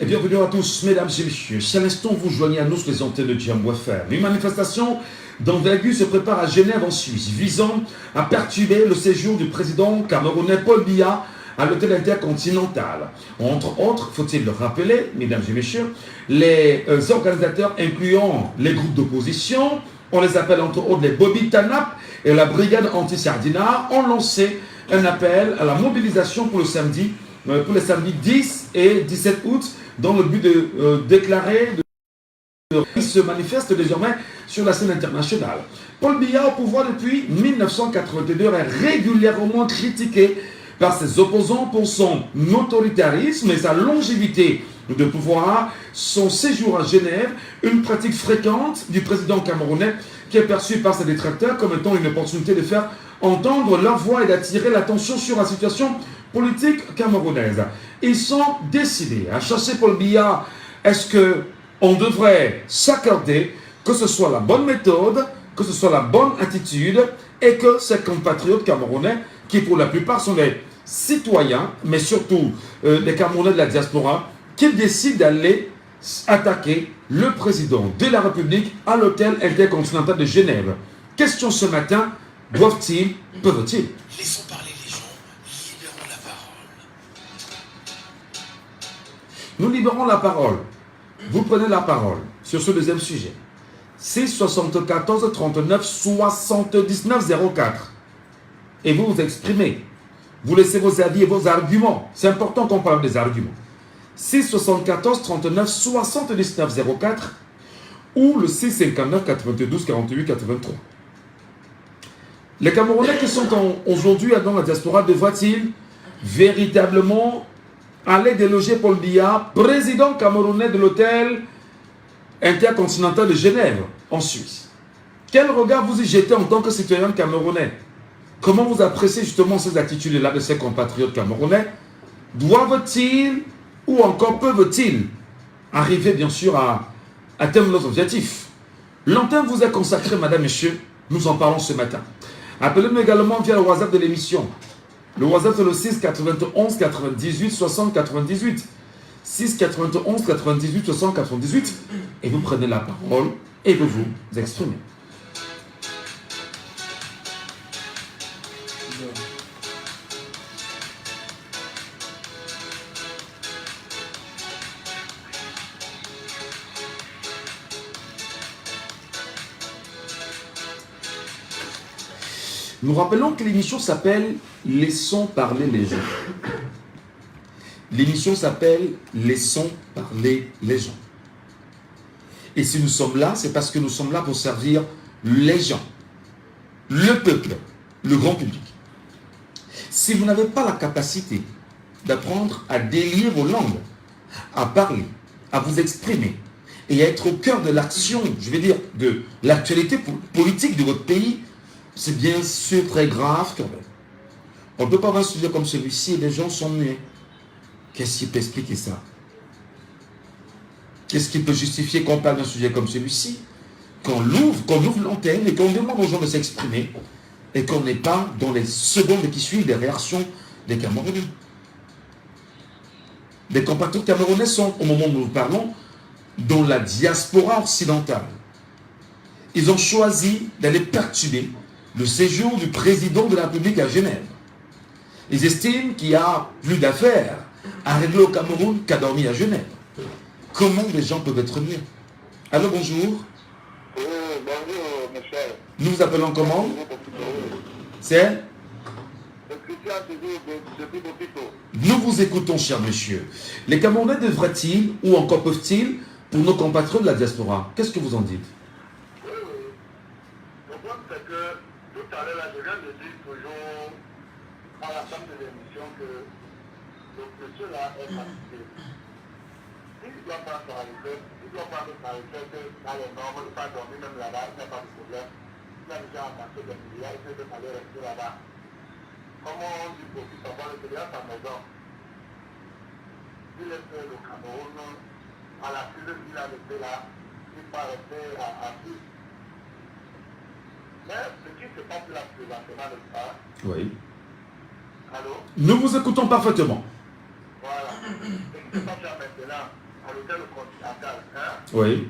Et bienvenue à tous, mesdames et messieurs. Si à l'instant vous joignez à nous sur les antennes de Djambo FM, une manifestation d'envergure se prépare à Genève en Suisse, visant à perturber le séjour du président camerounais Paul Biya à l'hôtel intercontinental. Entre autres, faut-il le rappeler, mesdames et messieurs, les organisateurs incluant les groupes d'opposition, on les appelle entre autres les Bobby Tanap et la brigade anti-Sardinard, ont lancé un appel à la mobilisation pour les samedis 10 et 17 août dans le but de déclarer qui se manifeste désormais sur la scène internationale. Paul Biya, au pouvoir depuis 1982, est régulièrement critiqué par ses opposants pour son autoritarisme et sa longévité de pouvoir, son séjour à Genève, une pratique fréquente du président camerounais qui est perçue par ses détracteurs comme étant une opportunité de faire entendre leur voix et d'attirer l'attention sur la situation politique camerounaise. Ils sont décidés à chasser Paul Biya. Est-ce qu'on devrait s'accorder que ce soit la bonne méthode, que ce soit la bonne attitude et que ces compatriotes camerounais, qui pour la plupart sont des citoyens, mais surtout des Camerounais de la diaspora, qui décident d'aller attaquer le président de la République à l'hôtel intercontinental de Genève. Question ce matin, doivent-ils, peuvent-ils? Laissons parler les gens. Libérons la parole. Nous libérons la parole. Vous prenez la parole sur ce deuxième sujet. 6 74 39 79 04. Et vous vous exprimez. Vous laissez vos avis et vos arguments. C'est important qu'on parle des arguments. 6 74 39 79 04 ou le 6 59 92 48 83. Les Camerounais qui sont aujourd'hui dans la diaspora devraient-ils véritablement aller déloger Paul Biya, président camerounais de l'hôtel intercontinental de Genève, en Suisse? Quel regard vous y jetez en tant que citoyen camerounais? Comment vous appréciez justement ces attitudes-là de ces compatriotes camerounais? Doivent-ils ou encore peuvent-ils arriver bien sûr à atteindre leurs objectifs? L'antenne vous est consacrée, madame, messieurs, nous en parlons ce matin. Appelez-nous également via le WhatsApp de l'émission. Le WhatsApp c'est le 6 91 98 60 98. 6 91 98 60 98. Et vous prenez la parole et vous vous exprimez. Nous rappelons que l'émission s'appelle « Laissons parler les gens ». L'émission s'appelle « Laissons parler les gens ». Et si nous sommes là, c'est parce que nous sommes là pour servir les gens, le peuple, le grand public. Si vous n'avez pas la capacité d'apprendre à délier vos langues, à parler, à vous exprimer et à être au cœur de l'action, je vais dire, de l'actualité politique de votre pays, c'est bien sûr très grave quand même. On ne peut pas avoir un sujet comme celui-ci et les gens sont muets. Qu'est-ce qui peut expliquer ça? Qu'est-ce qui peut justifier qu'on parle d'un sujet comme celui-ci? Qu'on ouvre l'antenne et qu'on demande aux gens de s'exprimer et qu'on n'est pas dans les secondes qui suivent les réactions des Camerounais. Les compatriotes camerounais sont, au moment où nous parlons, dans la diaspora occidentale. Ils ont choisi d'aller perturber le séjour du président de la République à Genève. Ils estiment qu'il y a plus d'affaires à régler au Cameroun qu'à dormir à Genève. Comment les gens peuvent être mieux? Allô, bonjour. Bonjour, mes chers. Nous vous appelons comment? C'est? Nous vous écoutons, cher monsieur. Les Camerounais devraient-ils, ou encore peuvent-ils, pour nos compatriotes de la diaspora, qu'est-ce que vous en dites? problème, c'est que tout à l'heure, là, je viens de dire toujours à la fin de l'émission que le monsieur là est fatigué. Il ne doit pas s'arrêter, il doit pas s'arrêter que dans les normes, il ne pas dormir même là-bas, il n'y a pas de problème. Il a déjà attaché des milliards, il peut aller rester là-bas. Comment on dit pour qu'il savoir le à sa maison? Il est fait le Cameroun, à la file qu'il a laissé là, il va rester à plus. Mais ce qui se passe là présentement, n'est-ce pas? Oui. Allô? Nous vous écoutons parfaitement. Voilà. Ce qui se passe là maintenant, à l'hôtel continental, hein? Oui.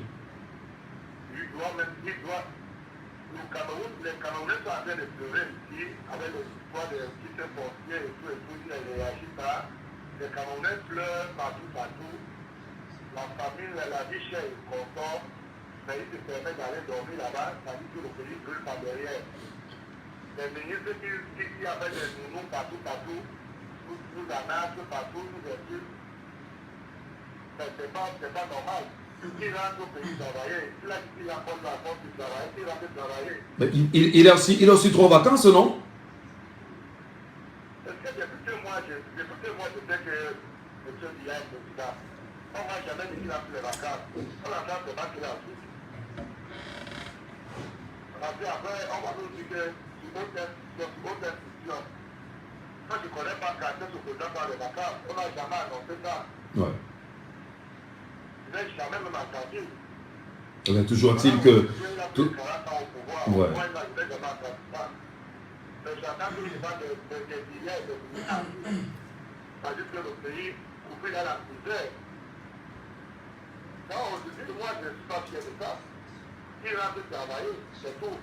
Le Cameroun, les Camerounais sont en train de pleurer ici, avec l'histoire des titres fonciers et tout, ils réagissent pas. Les Camerounais pleurent partout. La famille, la vie chère est confort, mais ils se permettent d'aller dormir là-bas, ça dit que le pays brûle par derrière. Les ministres qui avaient des nounous partout, nous amassent partout, nous expliquent. Mais c'est pas normal. Il rentre au pays travailler, il a dit qu'il apporte la force du travail, il rentre travailler. Mais il a aussi 3 vacances, non? Est-ce que depuis que moi, je sais que M. Dia est président, on m'a jamais dit qu'il a pris les vacances. On a fait c'est pas qu'il a pris. Après, on va nous dire que c'est une autre institution. Moi, je ne connais pas quand ce président par les vacances. On n'a jamais annoncé ça. Ouais. Je n'ai jamais même entendu. Mais toujours est-il que... Tout... Ouais. Moi, il n'a jamais entendu ça. Mais j'entends qu'il va des billets de milliards. C'est-à-dire que le pays coupé dans la misère. Non, aujourd'hui, moi, je ne suis pas fier de ça. Il rentre travailler, c'est tout.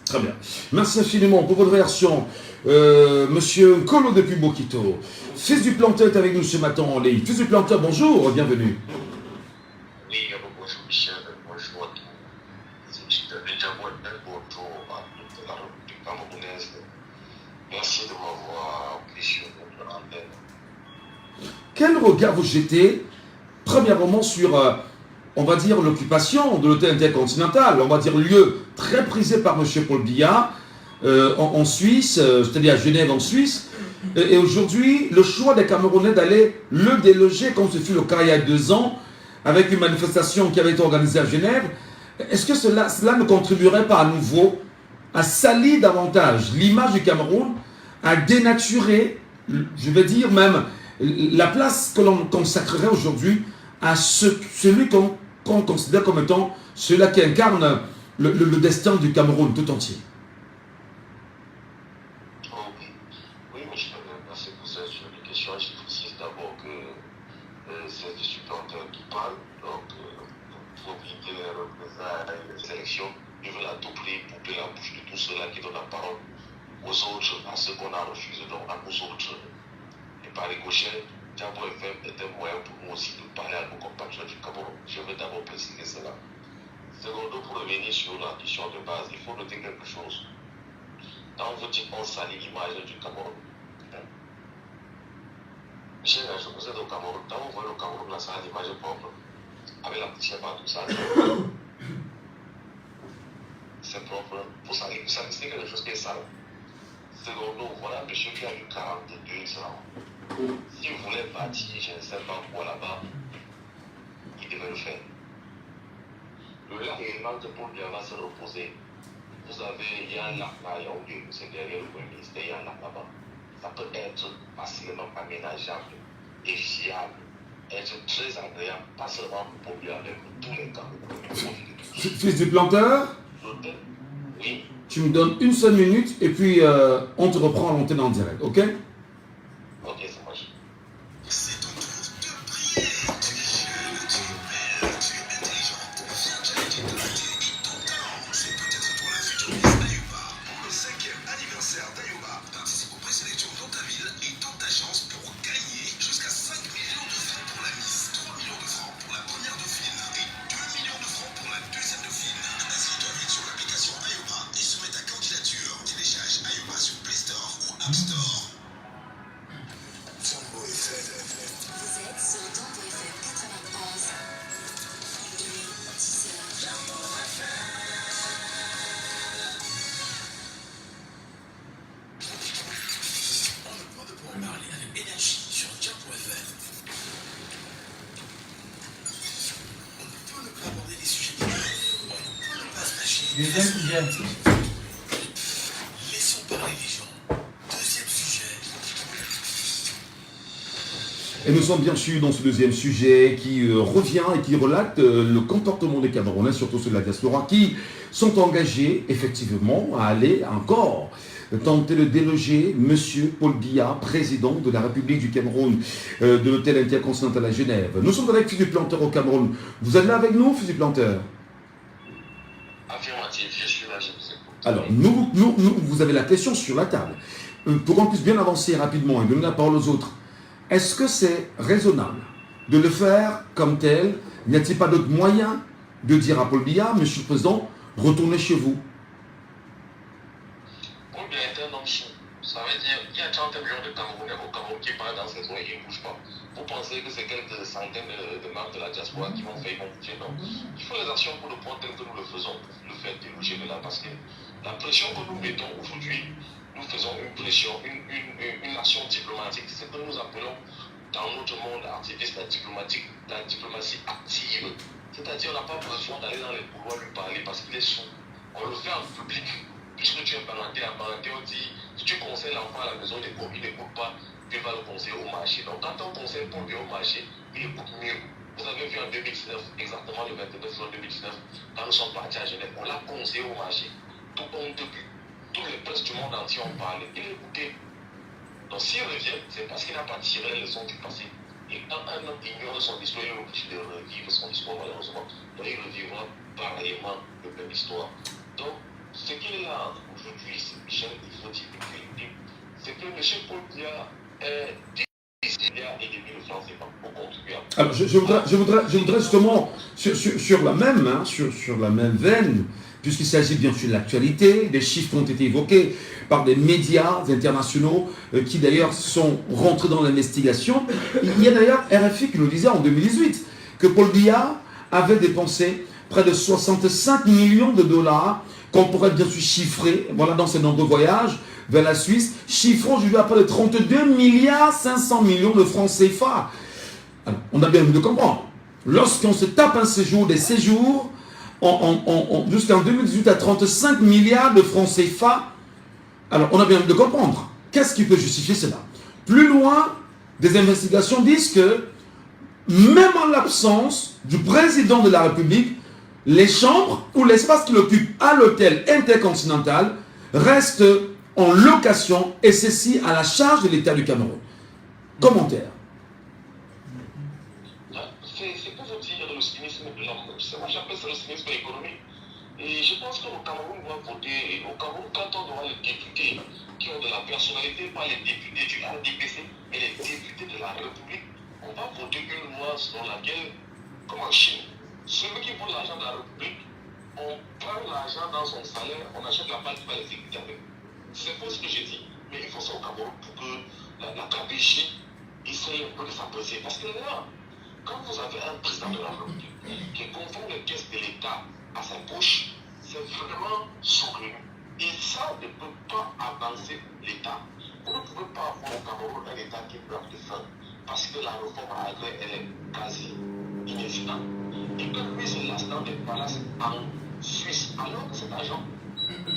Très bien. Merci infiniment pour votre réaction. Monsieur Nkolo depuis Bokito. Fils du planteur est avec nous ce matin en ligne. Fils du planteur, bonjour, bienvenue. Oui, bonjour Michel, bonjour à tous. Je suis déjà bonjour à toute la République camerounaise. Merci de m'avoir pris sur votre antenne. Quel regard vous jetez, premièrement, sur, on va dire, l'occupation de l'hôtel intercontinental, on va dire lieu très prisé par M. Paul Biya en Suisse, c'est-à-dire à Genève en Suisse, et aujourd'hui, le choix des Camerounais d'aller le déloger, comme ce fut le cas il y a 2 ans, avec une manifestation qui avait été organisée à Genève, est-ce que cela ne contribuerait pas à nouveau à salir davantage l'image du Cameroun, à dénaturer, je vais dire même, la place que l'on consacrerait aujourd'hui à celui qu'on considère comme étant celui-là qui incarne le destin du Cameroun tout entier? Oui, Michel, merci pour cette question. Je précise d'abord que c'est des supporters qui parlent, donc pour éviter les représailles et les élections, je veux la tout prix pour que la bouche de tous ceux-là qui donnent la parole aux autres, à ceux qu'on a refusé, donc à nous autres. Et par ricochet, Diabo FM est un moyen pour nous aussi de parler à nos compatriotes du Cameroun. Je veux d'abord préciser cela. Secondo, pour revenir sur la question de base, il faut noter quelque chose. Quand vous dites qu'on salit l'image du Cameroun, Michel, je vous ai au Cameroun. Quand vous voyez le Cameroun, là, ça a l'image propre. Avec la poussière partout, ça. C'est propre. Pour salir, c'est quelque chose qui est sale. Secondo, voilà monsieur qui a eu 42 ans. S'il voulait partir, je ne sais pas quoi là-bas, il devait le faire. Le lac réellement de Paul Biya va se reposer. Vous avez, il y a un lac là, c'est derrière le ministère, il y a un lac là-bas. Ça peut être facilement aménageable et fiable, être très agréable, pas seulement pour Paul Biya, mais pour tous les cas. Fils du planteur, oui. tu me donnes 1 seule minute et puis on te reprend à l'antenne en direct, ok? Ok, ça marche. C'est ton tour de prière. Tu es jeune, tu es belle, tu es intelligente. Viens challenger ta beauté et ton talent. C'est peut-être toi la future Miss Ayuba. Pour le 5e anniversaire d'Ayuba, participe aux présélections dans ta ville et tente ta chance pour gagner jusqu'à 5 millions de francs pour la Miss, 3 millions de francs pour la première dauphine et 2 millions de francs pour la deuxième dauphine. Inscris-toi vite sur l'application Ayuba et soumets ta candidature. Télécharge Ayuba sur Play Store ou App Store. Vous êtes sur Jambo FM 91. Il est 10h. Deuxième sujet. Laissons parler les gens. Deuxième sujet. Et nous sommes bien sûr dans ce deuxième sujet qui revient et qui relate le comportement des Camerounais, surtout ceux de la diaspora, qui sont engagés effectivement à aller encore tenter de déloger M. Paul Biya, président de la République du Cameroun, de l'hôtel intercontinental à Genève. Nous sommes avec Fusil Planteur au Cameroun. Vous êtes là avec nous, Fusil Planteur? Affirmatif, je suis là, je vous écoute. Alors, vous avez la question sur la table. Pour qu'on puisse bien avancer rapidement et donner la parole aux autres, est-ce que c'est raisonnable de le faire comme tel? N'y a-t-il pas d'autre moyen de dire à Paul Biya, Monsieur le Président, retournez chez vous? Paul Biya est un homme sourd. Ça veut dire qu'il y a 30 millions de Camerounais au Cameroun qui parlent dans ces zones et qui ne bougent pas. Vous pensez que c'est quelques centaines de membres de la diaspora qui vont faire, ils vont bouger? Non. Il faut les actions pour le point tel que nous le faisons, pour le faire déloger de là. Parce que la pression que nous mettons aujourd'hui, nous faisons une pression, une action diplomatique. C'est ce que nous appelons dans notre monde activiste la diplomatie active. C'est-à-dire, on n'a pas besoin d'aller dans les couloirs lui parler parce qu'il est sourd. On le fait en public. Puisque tu es parenté, on dit, si tu conseilles l'enfant à la maison, il n'écoute pas, tu vas le conseiller au marché. Donc quand on conseille pour lui au marché, il écoute mieux. Vous avez vu en 2019, exactement le 29 juin 2019, quand nous sommes partis à Genève, on l'a conseillé au marché. Tout au début, tous les presses du monde entier ont parlé. Il écoutait. Donc s'il revient, c'est parce qu'il n'a pas tiré les leçons du passé. Et quand un homme ignore son histoire, il est obligé de revivre son histoire malheureusement. Donc il revivra pareillement la même histoire. Donc, ce qu'il est là aujourd'hui, c'est Michel, il faut dire c'est que M. Paul Biya est 10 milliards et demi de francs CFA au contribuable. Alors, je voudrais justement, sur la même, sur la même veine, puisqu'il s'agit bien sûr de l'actualité, des chiffres qui ont été évoqués par des médias internationaux qui d'ailleurs sont rentrés dans l'investigation. Il y a d'ailleurs RFI qui nous disait en 2018 que Paul Biya avait dépensé près de 65 millions de dollars qu'on pourrait bien sûr chiffrer, voilà, dans ses nombreux voyages vers la Suisse, chiffrons aujourd'hui à près de 32 milliards 500 millions de francs CFA. Alors, on a bien envie de comprendre. Lorsqu'on se tape un séjour, des séjours, jusqu'en 2018 à 35 milliards de francs CFA, alors on a bien envie de comprendre. Qu'est-ce qui peut justifier cela? Plus loin, des investigations disent que même en l'absence du président de la République, les chambres ou l'espace qu'il occupe à l'hôtel intercontinental restent en location et ceci à la charge de l'État du Cameroun. Commentaire. C'est pour vous dire le cynisme de l'homme. Moi j'appelle ça le cynisme économique. Et je pense qu'au Cameroun, on va voter. Au Cameroun, quand on aura les députés qui ont de la personnalité, pas les députés du RDPC, mais les députés de la République, on va voter une loi selon laquelle, comme en Chine, celui qui voit l'argent de la République, on prend l'argent dans son salaire, on achète la part qui va l'exécuter avec. C'est pas ce que j'ai dit, mais il faut ça au Cameroun pour que la KPJ essaye un peu de s'apprécier. Parce que là, quand vous avez un président de la République qui confond les caisses de l'État à sa poche, c'est vraiment saugrenu. Et ça ne peut pas avancer l'État. Vous ne pouvez pas avoir au Cameroun un État qui meurt de faim parce que la réforme agraire elle est quasi inexistante. Et que lui se lasse dans des palaces en Suisse, alors que cet argent,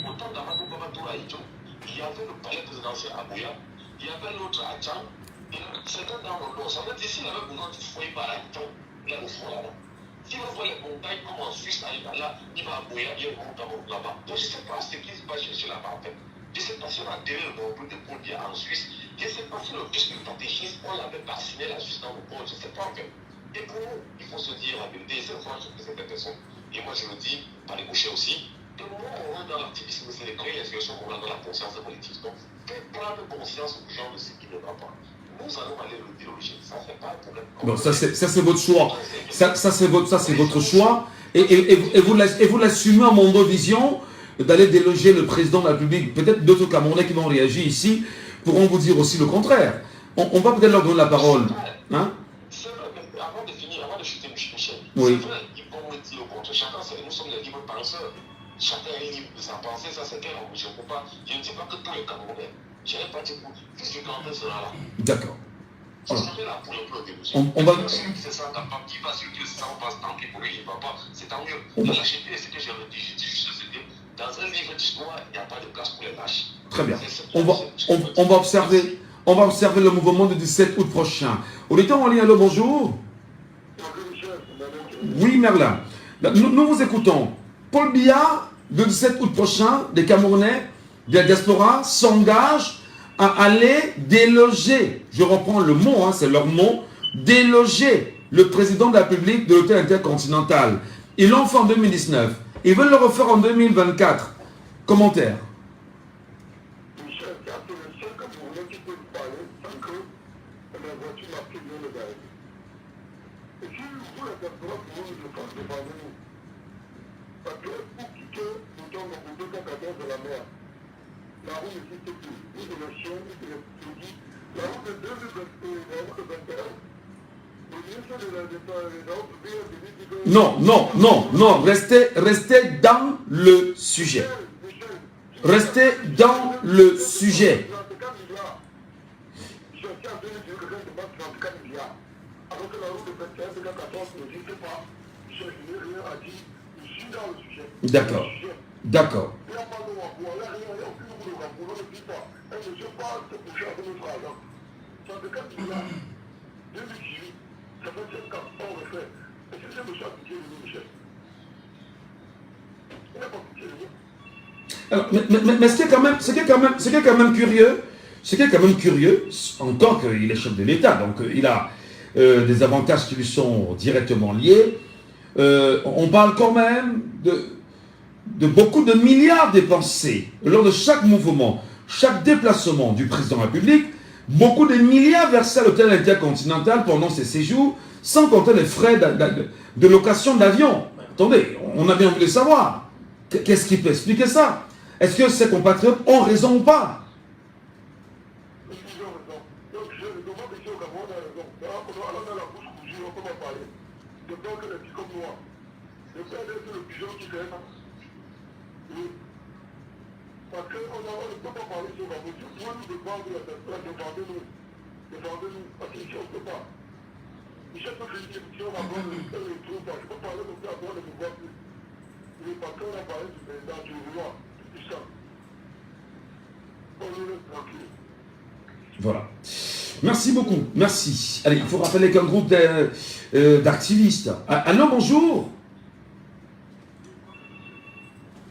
autant d'Amadou Babatou à Idjo, il y avait le palais présidentiel à Bouya, il y avait l'autre à Tchang, et c'était dans le nord. Ça veut dire s'il avait besoin de foyer par Idjo, il a le front là-bas. S'il veut voir les montagnes comme en Suisse, là, il va à Bouya, il monte là-bas. Donc je ne sais pas ce qui se passe chercher là-bas en fait. Je ne sais pas si on a enterré le nombre de Paul Biya en Suisse. Je ne sais pas si le fils du catéchisme, on l'avait vacciné la Suisse dans le port. Je ne sais pas en fait. Et pour nous, il faut se dire la vérité, c'est franche que cette personne. Et moi je le dis, par les bouchers aussi, que le moment où on rentre dans l'activisme, c'est de créer l'inspiration qu'on a dans la conscience politique. Donc, faites prendre conscience aux gens de ce qui ne va pas. Nous allons aller le déloger. Ça ne fait pas un problème. Bon, ça c'est votre choix. Ça c'est votre choix. Et vous l'assumez en Mondovision d'aller déloger le président de la République. Peut-être d'autres Camerounais qui vont réagir ici pourront vous dire aussi le contraire. On va peut-être leur donner la parole. Hein? C'est vrai, mais avant de finir, avant de chuter Michel, oui. C'est vrai, ils vont me dire le contraire. Chacun, nous sommes les libres penseurs. Chacun est libre de sa pensée, ça c'est clair. Je ne dis pas que tous les Camerounais. Je n'ai pas dit que plus du Cameroun sera là. D'accord. Je serai là pour le protéger. On va... Celui qui se sent capable, qui va, celui qui se sent pas, tant pis pour lui, il ne va pas, c'est tant mieux. La lâcheté, c'est ce que j'ai dit juste, c'était Dans un livre d'histoire, il n'y a pas de place pour les lâches. Très bien. On va observer le mouvement du 17 août prochain. Auditeur en ligne, allô, bonjour. Oui, Merlin. Nous vous écoutons. Paul Biya, le 17 août prochain, des Camerounais de la diaspora s'engagent à aller déloger, je reprends le mot, c'est leur mot, déloger le président de la République de l'hôtel intercontinental. Ils l'ont fait en 2019. Ils veulent le refaire en 2024. Commentaire. Michel, c'est le seul Camerounais qui peut parler sans que la voiture n'a plus bien le gaz. Et si vous, la diaspora, pour nous, devant nous, parce que pour quitter le temps de 2014 de la mer, la route n'existe plus. Ni de la Chine, ni de la Tunisie. La route de 2021, le ministre de la Défense vient de dire que... Non, restez dans le sujet. Restez dans le sujet. D'accord. D'accord. Alors, mais ce qui est quand même curieux, encore qu'il est chef de l'État, donc il a des avantages qui lui sont directement liés. On parle quand même de beaucoup de milliards dépensés lors de chaque mouvement, chaque déplacement du président de la République, beaucoup de milliards versés à l'hôtel intercontinental pendant ses séjours, sans compter les frais de location d'avion. Attendez, on a bien envie de savoir. Qu'est-ce qui peut expliquer ça? Est-ce que ces compatriotes ont raison ou pas? Ils ont raison. Donc je demande ici au Cameroun a raison. Alors on a la bouche cousue, on peut pas parler. De peur que les petits comme moi, le père d'être le pigeon qui fait. Oui. Parce qu'on ne peut pas parler sur la bouche. Si vous pouvez nous défendre la personne, défendez-nous. Défendez-nous. Parce qu'ici on ne peut pas. Michel peut critiquer, si on va voir le trou, je peux parler comme ça, après on ne me voit plus. Oui, parce qu'on a parlé du président, tu le vois. Ça. On le laisse tranquille. Voilà. Merci beaucoup. Merci. Allez, il faut rappeler qu'un groupe d'activistes. Allô, bonjour.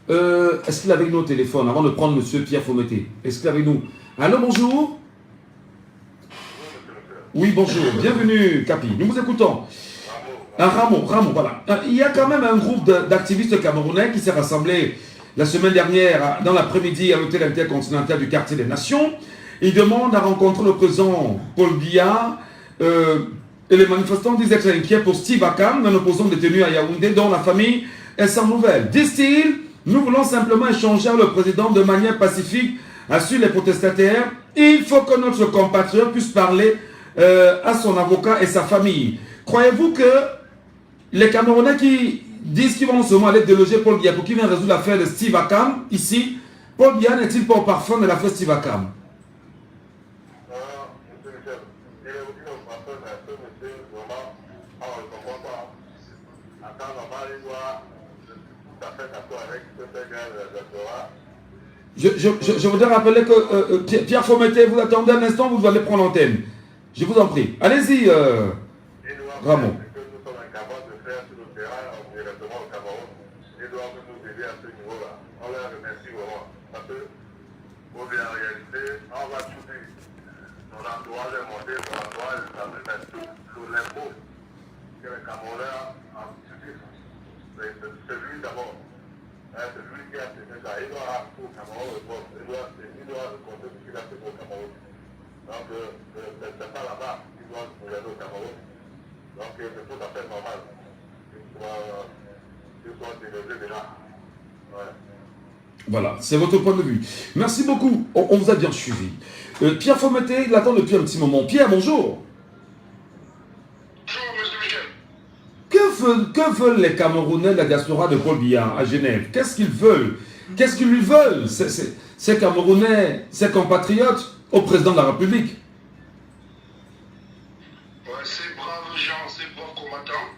Est-ce qu'il est avec nous au téléphone avant de prendre M. Pierre Faumeté? Est-ce qu'il est avec nous? Allô, bonjour. Oui, bonjour. Bienvenue, Capi. Nous vous écoutons. Ramon, voilà. Il y a quand même un groupe d'activistes camerounais qui s'est rassemblé la semaine dernière, dans l'après-midi, à l'hôtel intercontinental du quartier des Nations. Ils demandent à rencontrer le président Paul Biya. Et les manifestants disent être inquiets pour Steve Akam, un opposant détenu à Yaoundé, dont la famille est sans nouvelles. Disent-ils, nous voulons simplement échanger avec le président de manière pacifique, assurent les protestataires. Il faut que notre compatriote puisse parler à son avocat et sa famille. Croyez-vous que les Camerounais qui disent qu'ils vont seulement aller déloger Paul Biya pour qu'il vienne résoudre l'affaire de Steve Akam, ici, Paul Biya n'est-il pas au parfum de l'affaire Steve Akam? Je voudrais rappeler que Pierre Faumeté, vous attendez un instant, vous allez prendre l'antenne. Je vous en prie. Allez-y, Ramon. Voilà, c'est votre point de vue. Merci beaucoup, on vous a bien suivi. Pierre Faumeté, il attend depuis un petit moment. Pierre, bonjour. Bonjour, monsieur Michel. Que veulent les Camerounais de la diaspora de Paul Biya à Genève? Qu'est-ce qu'ils veulent? Qu'est-ce qu'ils lui veulent, ces Camerounais, ces compatriotes, au président de la République? Ouais, ces braves gens, ces braves combattants.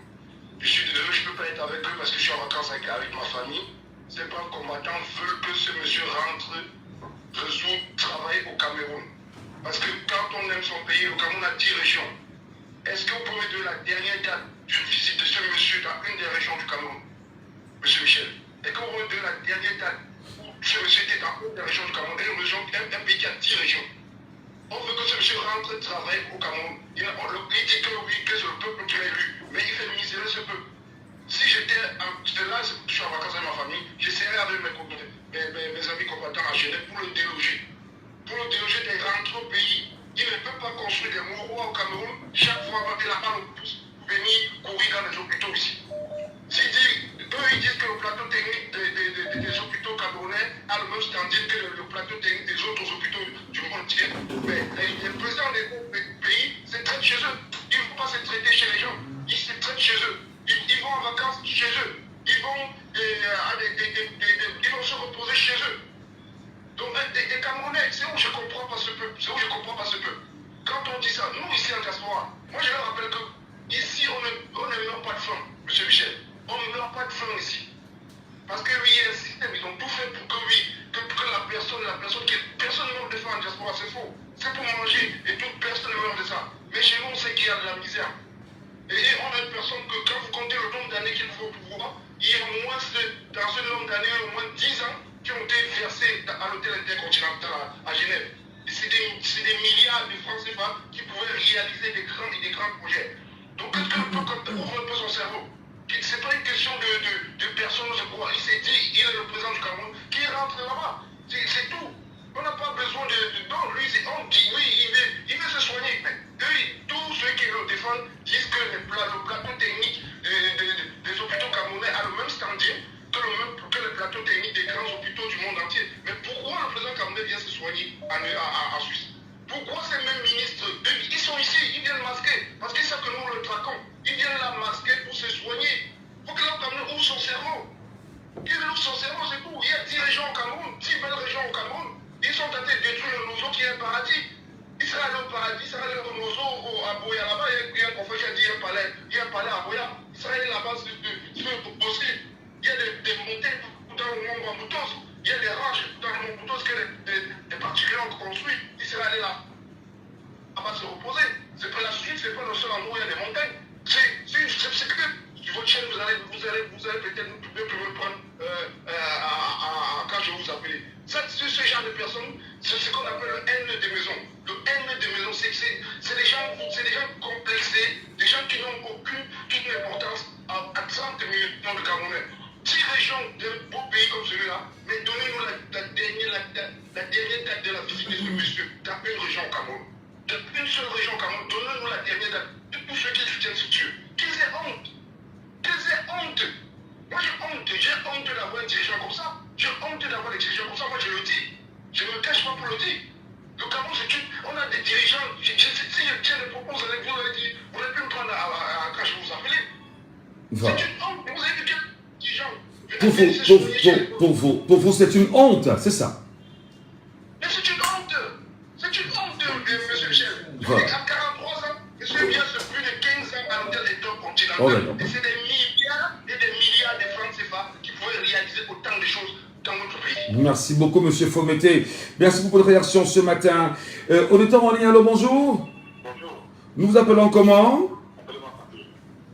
Je suis désolé, je ne peux pas être avec eux parce que je suis en vacances avec ma famille. ces braves combattants veulent que ce monsieur rentre, résoudre, travailler au Cameroun. Parce que quand on aime son pays, le Cameroun a 10 régions. Est-ce que vous pouvez me donner la dernière date d'une visite de ce monsieur dans une des régions du Cameroun, monsieur Michel? Est-ce que vous pouvez me donner la dernière date où ce monsieur était dans une des régions du Cameroun, un pays qui a 10 régions? On veut que ce monsieur rentre travailler au Cameroun. Il dit que oui, que c'est le peuple qui l'a élu, mais il fait misérer ce peuple. Si j'étais là, je suis en vacances avec ma famille, j'essaierais avec mes amis combattants à Genève pour le déloger. Pour le déloger des rentrées au pays. Il ne peut pas construire des mouroirs au Cameroun. Chaque fois, il n'a pas le pouce pour venir courir dans les hôpitaux ici. Eux, ils disent que le plateau technique des hôpitaux camerounais a le même standard que le plateau technique des autres hôpitaux du monde entier. Mais les présidents des pays se traitent chez eux. Ils ne vont pas se traiter chez les gens. Ils se traitent chez eux. Ils vont en vacances chez eux. Ils vont se reposer chez eux. Donc, des Camerounais, c'est où je ne comprends pas ce peuple. C'est où je ne comprends pas ce peuple. Quand on dit ça, nous ici en diaspora, moi je leur rappelle que ici on ne meurt pas de faim, monsieur Michel. On ne meurt pas de faim ici. Parce que oui, il y a un système, ils ont tout fait pour que oui, que personne ne meurt de faim en diaspora, c'est faux. C'est pour manger et toute personne ne meurt de ça. Mais chez nous, on sait qu'il y a de la misère. Et on a une personne que quand vous comptez le nombre d'années qu'il faut au pouvoir, il y a dans ce nombre d'années, au moins 10 ans qui ont été versés à l'hôtel intercontinental à Genève. C'est des milliards de francs CFA qui pourraient réaliser des grands projets. Donc, qu'est-ce que le peuple ouvre un peu son cerveau? C'est pas une question de personne, je crois. Il s'est dit, il est le président du Cameroun, qui rentre là-bas. C'est tout. On n'a pas besoin de. Non, lui, on dit, oui, il veut se soigner. Mais eux, tous ceux qui le défendent disent que le plateau technique des hôpitaux camerounais a le même standing que le plateau technique des grands hôpitaux du monde entier. Mais pourquoi le président camerounais vient se soigner en Suisse? Pourquoi ces mêmes ministres, ils sont ici, ils viennent masquer, parce qu'ils savent que nous le traquons. Ils viennent là masquer pour se soigner. Il faut que l'on Cameroun ouvre son cerveau. Il ouvre son cerveau, c'est tout. Il y a 10 régions au Cameroun, 10 belles régions au Cameroun. Ils sont tentés de détruire le Nozo qui est un paradis. Il sera allé au paradis, il sera allé au Nozo, à Boya là-bas, il y a un confrère qui a dit il y a un palais à Boya. Il sera allé là-bas se bosser. Il y a des montées dans le monde en Boutos. Il y a des ranges dans le monde Boutos que des particuliers ont construit. Il sera allé là. Va se reposer. C'est pas la Suisse, c'est pas le seul endroit où il y a des montagnes. C'est que votre chaîne, vous allez peut-être me prendre quand je vous appelle. Ce genre de personnes, c'est ce qu'on appelle le haine des maisons. Le haine des maisons, c'est des gens complexés, des gens qui n'ont aucune importance à 30 millions de Camerounais. 10 régions d'un beau pays comme celui-là, mais donnez-nous la dernière date de la visite de ce monsieur dans une région au Cameroun. Une seule région au Cameroun, donnez-nous la dernière date de tous ceux qui soutiennent ce Dieu. Qu'ils aient honte. Qu'ils aient honte. Moi j'ai honte d'avoir un dirigeant comme ça. J'ai honte d'avoir des dirigeants comme ça, moi je le dis. Je ne me cache pas pour le dire. Le Cameroun, on a des dirigeants. Si je tiens des propos, vous allez dire, vous n'allez plus me prendre quand je vous appelle. C'est une honte. Vous avez vu quel dirigeant? Pour vous, c'est une honte, c'est ça. Mais c'est une honte. C'est une honte, monsieur Michel. Voilà. À 43 ans, monsieur vient se plus de 15 ans à l'hôtel intercontinental. Et c'est des milliards et des milliards de francs CFA qui pourraient réaliser autant de choses dans notre pays. Merci beaucoup, monsieur Fometé. Merci pour votre réaction ce matin. Auditeur en ligne, allô, bonjour. Bonjour. Nous vous appelons comment?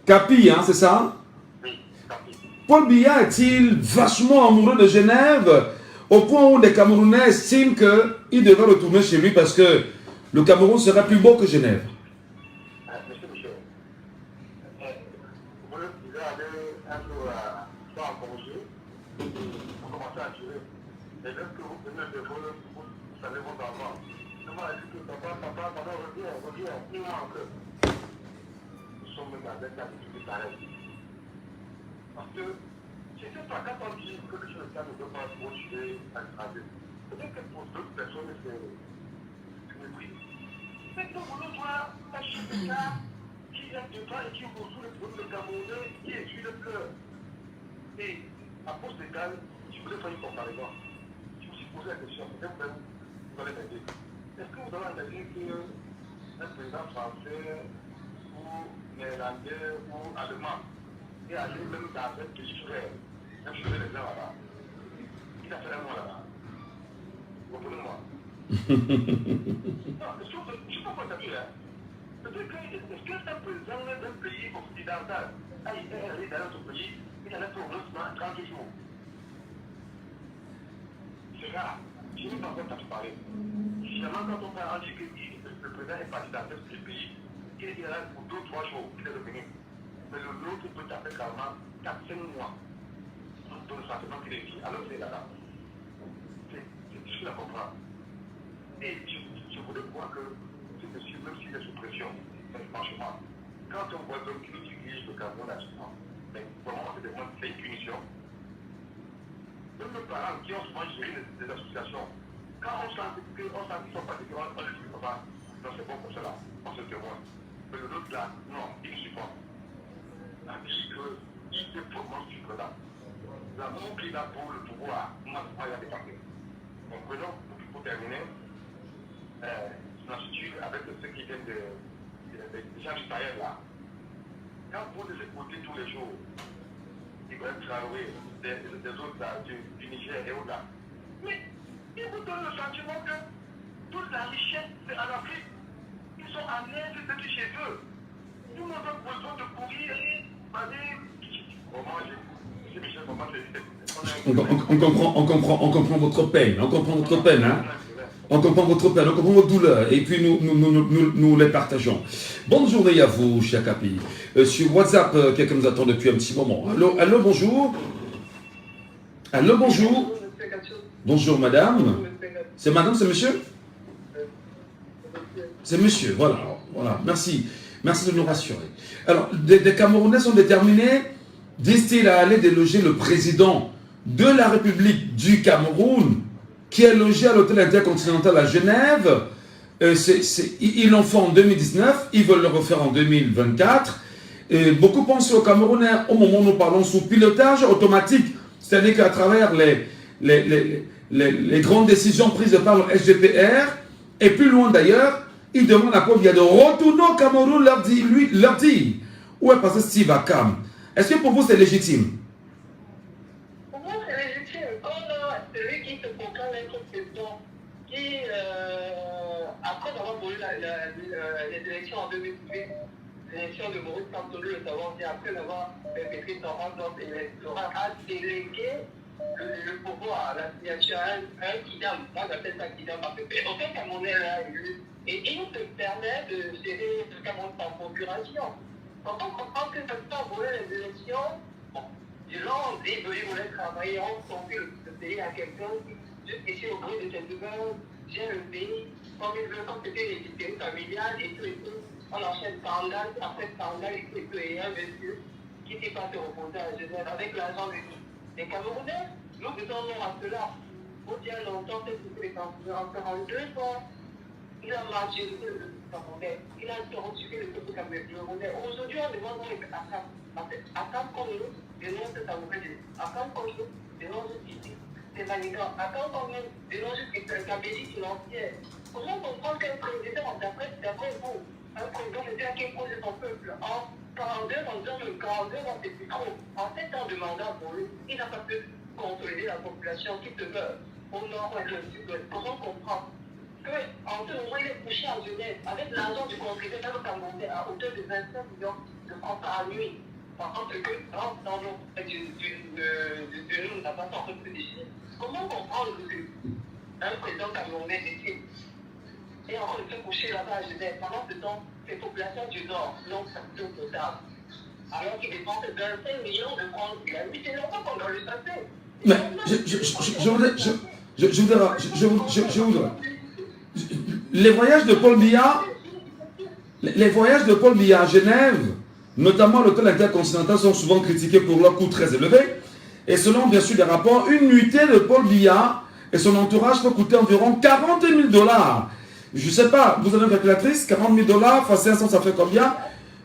Capi, hein, c'est ça? Oui, Capi. Paul Biya est-il vachement amoureux de Genève au point où les Camerounais estiment qu'il devrait retourner chez lui parce que le Cameroun serait plus beau que Genève? Monsieur Michel, vous allez un jour soit en congé, vous commencez à tirer. Et lorsque vous venez de vous savez vos enfants. Vous m'avez dit que papa, reviens, il manque. Nous sommes même avec la difficulté pareille. Parce que, je ne sais pas, quand on dit que le Sénégal ne veut pas continuer à l'étranger, peut-être que pour d'autres personnes, c'est mépris. Mais nous voulons voir un chef d'État qui vient de toi et qui résout le problème de Camerounais, qui essuie le pleurs. Et à cause de Gal, je voulais faire une comparaison. Je me suis posé la question, peut-être que vous allez m'aider. Est-ce que vous allez imaginer qu'un président français ou néerlandais ou allemand est allé même dans un petit frère, même chez les gens là-bas, il a fait un mois là-bas. Comprenez-moi. Non, je ne sais pas quoi t'as dit là. Est-ce qu'un président d'un pays occidental a été allé dans notre pays, il en a fait au moins 30 jours? C'est rare. Je n'ai pas entendu parler. Finalement, quand on parle, on dit que le président est parti dans ce pays, il est là pour 2-3 jours, il est revenu. Mais l'autre peut taper carrément 4-5 mois. Dans le sentiment qu'il est ici, alors qu'il est là-bas. C'est difficile à comprendre. Et je voulais croire que ce monsieur, même s'il est sous pression, mais franchement, quand on voit comme qui dirige le Cameroun à ce moment, mais vraiment, on se demande si c'est une punition. Même nos parents qui ont souvent géré des associations, quand on sent qu'ils sont particulièrement, on ne dit pas, non, c'est bon pour cela, on se témoigne. Mais l'autre là, non, il supporte. On dit qu'il est vraiment supportant. L'amour qu'il a pour le pouvoir, moi, il y a des paquets. Donc, prenons, pour terminer, l'institut avec ceux qui viennent des gens du Sahel là. Quand vous les écoutez tous les jours, Ibrahim Traoré, des autres là, du Niger et autres là, mais ils vous donnent le sentiment que toute la richesse c'est en Afrique. Ils sont en l'aise de chez eux. Nous avons besoin de courir et aller. Comment j'ai Michel, comment on comprend votre peine, on comprend votre peine, hein. On comprend votre peine, on comprend votre douleur, et puis nous les partageons. Bonne journée à vous, cher Capi. Sur WhatsApp, quelqu'un nous attend depuis un petit moment. Allô, bonjour. Allô, bonjour. Bonjour, madame. C'est madame, c'est monsieur? C'est monsieur, voilà. Merci de nous rassurer. Alors, des Camerounais sont déterminés, disent-ils, à aller déloger le président de la République du Cameroun, qui est logé à l'hôtel intercontinental à Genève. Ils l'ont fait en 2019, ils veulent le refaire en 2024. Et beaucoup pensent aux Camerounais, au moment où nous parlons, sous pilotage automatique, c'est-à-dire qu'à travers les grandes décisions prises par le SGPR, et plus loin d'ailleurs, ils demandent à Paul Biya de retourner au Cameroun, leur dire, où est passé Steve Akam? Est-ce que pour vous c'est légitime? Après avoir voulu les élections en 2018, l'élection de Maurice Kamto, le savant, c'est après avoir perpétré son ordre électoral, a délégué le pouvoir à la signature à un kidam. Moi, j'appelle ça kidam parce que aucun Camerounais l'a élu. Et il te permet de gérer le Cameroun par procuration. Quand on comprend que certains voulaient les élections, ils voulaient travailler, on confié le pays à quelqu'un qui, juste ici au bruit de cette nouvelle, gère le pays, comme ils veulent, comme c'était les séries familiales et tout, on enchaîne scandale, après scandale et tout, et un monsieur qui s'est pas se reposer à Genève avec l'argent des Camerounais. Nous faisons non à cela. Pour dire longtemps, c'est ce que les Camerounais en 42 ans. Il a marché le Camerounais, il a reçu le peuple camerounais. Aujourd'hui, on demande à Akam. Akam comme nous, dénonce sa mauvaise. Akam comme nous, dénonce ici. C'est manigant. Akam comme nous, dénonce la cabélie financière. Comment comprendre qu'un président, d'après vous, un président veut dire qu'il pose son peuple en 42 ans, le 42 ans, c'est plus trop. En 7 ans de mandat pour lui, il n'a pas pu consolider la population qui demeure au nord et au sud-ouest. Comment comprendre qu'en ce moment, il est couché à Genève avec l'argent du contribuable camerounais à hauteur de 25 millions de francs par nuit. Par contre, que dans nous, n'a pas encore plus de chiffres. Comment comprendre qu'un président camerounais décide et on se fait coucher là-bas à Genève pendant ce temps, ces populations du Nord n'ont pas d'eau potable. Alors qu'ils dépensent 25 millions de francs. Il y a 8 ans qu'on doit le passer. Mais je voudrais. Les voyages de Paul Biya à Genève, notamment l'hôtel intercontinental, sont souvent critiqués pour leur coût très élevé. Et selon bien sûr des rapports, une nuitée de Paul Biya et son entourage peut coûter environ 40 000 $. Je ne sais pas, vous avez une calculatrice, 40 000 $ fois 500, ça fait combien?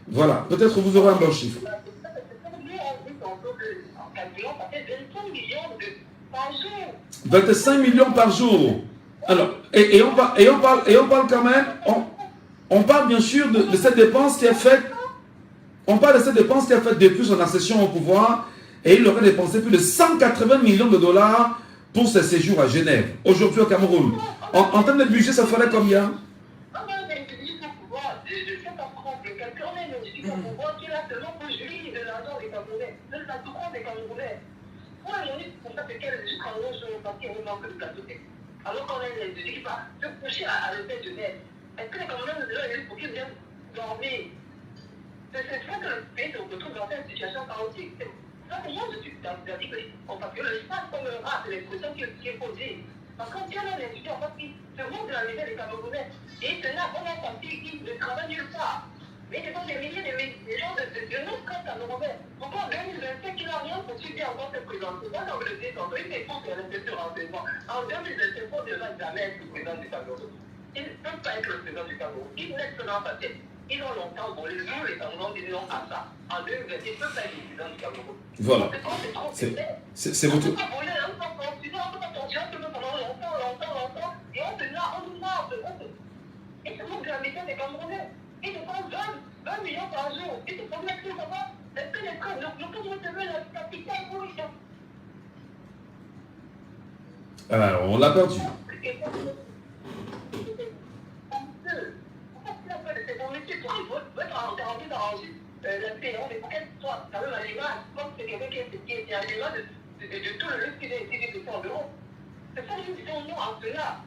Voilà, peut-être vous aurez un bon chiffre. 25 millions par jour. Alors, et on parle quand même, on parle bien sûr de cette dépense qui est faite, depuis son accession au pouvoir, et il aurait dépensé plus de 180 millions de $ pour ce séjour à Genève, aujourd'hui au Cameroun. En termes de budget, ça ferait combien? Ah non, mais je dis pour pouvoir, je ne sais pas comment quelqu'un mais je dis pour pouvoir qu'il a seulement pour juger de l'argent des Camerounais, de la souffrance des Camerounais. Moi, mon idée pour ça, c'est qu'elle est juste en haut sur le papier, on manque de plateau. Alors qu'on est des équipes à se coucher à l'hôtel de Genève. Est-ce que les Camerounais nous disent pour qu'ils viennent dormir? C'est vrai que le pays se retrouve dans cette situation chaotique. Donc, moi, je suis dans la vie parce que le espace comme le rat, c'est l'expression qui est posée. Parce qu'on tient un étudiant parce qu'il se montre de la misère des Camerounais. Et c'est là qu'on a senti qu'ils ne travaillent nulle part. Mais ce sont des milliers de gens de nos camps camerounais. Pourquoi en 2025, il n'a rien pour subir encore se présenter? Moi, dans le décembre, il n'est pas faire l'intérêt de renseignement. En 2025, on ne devra jamais être le président du Cameroun. Ils ne peuvent pas être le président du Cameroun. Ils naissent dans sa tête. Ils ont longtemps volé. Nous, les Camerounais, ils disons à ça. En 2020, ils ne peuvent pas être le président du Cameroun. Voilà. C'est votre... On ne peut pas voler, on ne peut pas continuer, on ne peut pas continuer, on peut pendant longtemps. Et on se l'a, on nous marre. Et c'est mon gravité des Camerounais. Ils te font 20 millions par jour. Ils te font mettre tout comment? Est-ce que les cas, le Cameroun te met la capitale pour ils Alors, on l'a perdu. La paix, mais pour qu'elle soit quand même à l'image, comme c'est quelqu'un qui est à l'image de tout le reste qui est de 100 euros. C'est ça que nous disons, nous, en cela.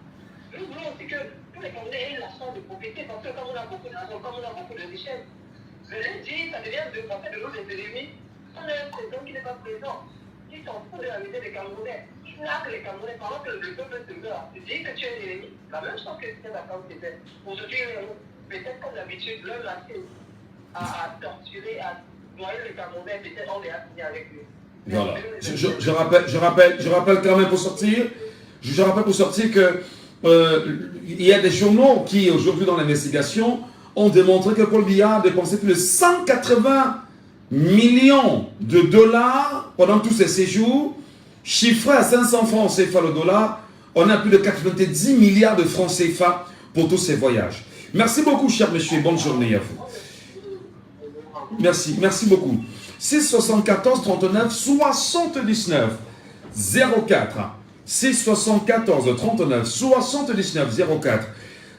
Nous voulons aussi que tous les Camerounais aient la chance de profiter, parce que comme on a beaucoup d'argent, comme on a beaucoup de richesses, le lundi, ça devient de penser de nos ennemis. On a un président qui n'est pas présent. Ils s'en foutent de la misère des Camerounais. Ils narquent les Camerounais pendant que le peuple se meurt. Tu dis que tu es un ennemi. La même chose que c'était la cause c'était. Aujourd'hui, peut-être comme d'habitude, l'homme a fait à torturer, à noyer les Camerounais, peut-être on est assigné avec lui. Voilà. Je rappelle quand même pour sortir, je rappelle pour sortir que il y a des journaux qui, aujourd'hui dans l'investigation, ont démontré que Paul Biya a dépensé plus de 180 millions de dollars pendant tous ses séjours, chiffré à 500 francs CFA le dollar. On a plus de 90 milliards de francs CFA pour tous ces voyages. Merci beaucoup, cher monsieur, et bonne journée à vous. Merci beaucoup. 674 39 79 04. 674 39 79 04.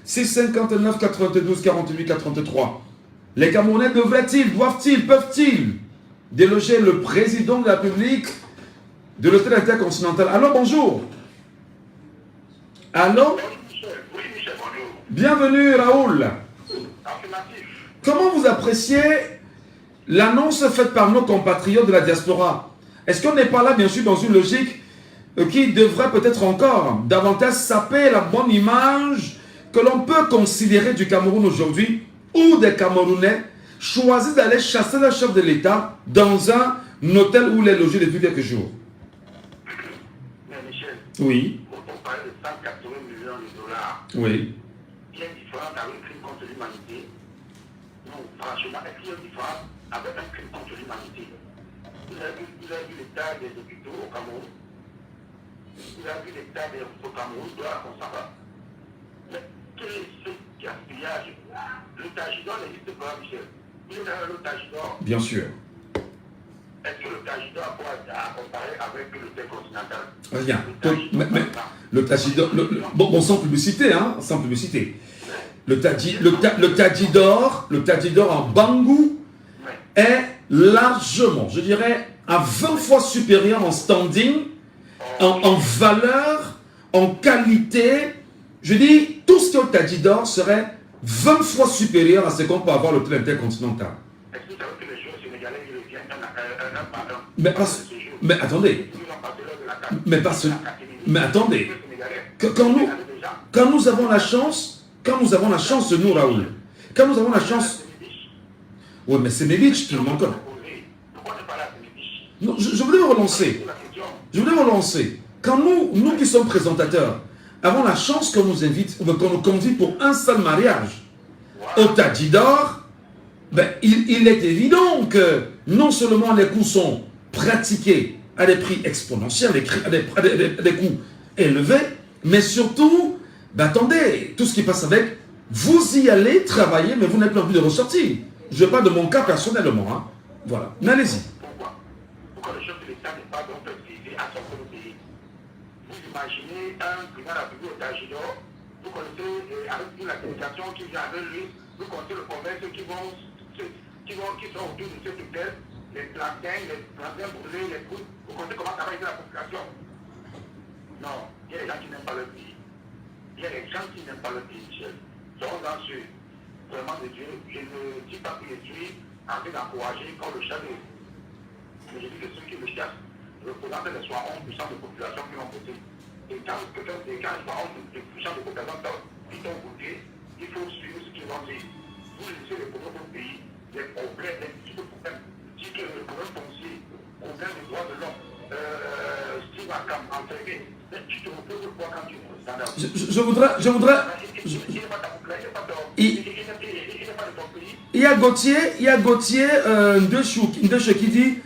659 92 48 83. Les Camerounais devraient-ils, doivent-ils, peuvent-ils déloger le président de la République de l'hôtel intercontinental? Allô, bonjour. Allô? Oui, Michel, bonjour. Bienvenue, Raoul. Affirmatif. Comment vous appréciez l'annonce faite par nos compatriotes de la diaspora? Est-ce qu'on n'est pas là, bien sûr, dans une logique qui devrait peut-être encore davantage saper la bonne image que l'on peut considérer du Cameroun aujourd'hui, où des Camerounais choisissent d'aller chasser le chef de l'État dans un hôtel où il est logé depuis quelques jours? Mais Michel, Oui, quand on parle de 180 millions de dollars, oui. il y a une différence avec un crime contre l'humanité. Non, franchement, est-ce qu'il y a une différence avec un crime contre l'humanité? Vous avez vu l'état des hôpitaux au Cameroun. Vous avez vu l'état des hôpitaux au Cameroun, de la Consamba. Mais quel est ce gaspillage? Le Tajidor n'existe pas, Michel. Il y a le Tajidor. Bien sûr. Est-ce que le Tajidor a quoi à comparer avec l'hôtel continental? Rien. Mais le Tajidor, bon, sans publicité, hein, sans publicité. Le Tajidor en Bangou est largement, je dirais, à 20 fois supérieur en standing, en valeur, en qualité. Je dis, tout ce qui est au Tajidor serait 20 fois supérieur à ce qu'on peut avoir l'hôtel intercontinental. Est-ce que vous savez que les gens sénégalais, ils reviennent un par un? Mais attendez. Mais attendez. Quand nous avons la chance de nous, Raoul, quand nous avons la chance... Oui, mais c'est Mélich qui nous manque. Non, je voulais vous relancer. Quand nous qui sommes présentateurs, avons la chance qu'on nous invite, ou qu'on nous convie pour un seul mariage au Tajidor, ben, il est évident que non seulement les coûts sont pratiqués à des prix exponentiels, à des coûts élevés, mais surtout, ben, attendez, tout ce qui passe avec, vous y allez travailler, mais vous n'avez pas envie de ressortir. Je parle de mon cas personnellement. Hein. Voilà, mais allez-y. Pourquoi le chef de l'État n'est pas donc visé à son propre pays? vous imaginez un président de la République au Tajidor, vous connaissez avec toute la délégation qui vient avec lui, vous connaissez le commerce qui sont autour de cette hôtel, les plantains brûlés, les coups, vous connaissez comment ça va aider la population? Non, il y a des gens qui n'aiment pas le pays. Il y a des gens qui n'aiment pas le pays, Michel. Soyons dans ce vraiment de Dieu. Je ne dis pas que je suis en train d'encourager quand le chef est. Mais je dis que ceux qui le chassent représentent les 71% de la population qui l'ont voté. Et quand les 71% de la population qui ont voté, il faut suivre ce qu'ils ont dit. Vous laissez les problèmes au pays, les problèmes, les petits problèmes, le problème foncier, le problème des droits de l'homme, Steve Akam, enfermé. Tu te reposes quoi quand tu es standard? Je voudrais... Il y a Gauthier Ndeshe qui dit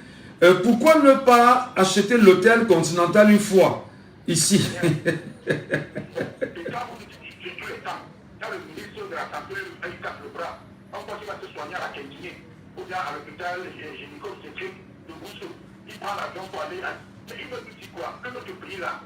pourquoi ne pas acheter l'hôtel Continental une fois ici? Quand le ministre de la Santé il casse le bras, on pense qu'il va se soigner à la Kéntine ou bien à l'hôpital gynéco-obstétrique de Boussou. Il prend l'avion pour aller là. Mais il veut dire quoi? Que notre pays là,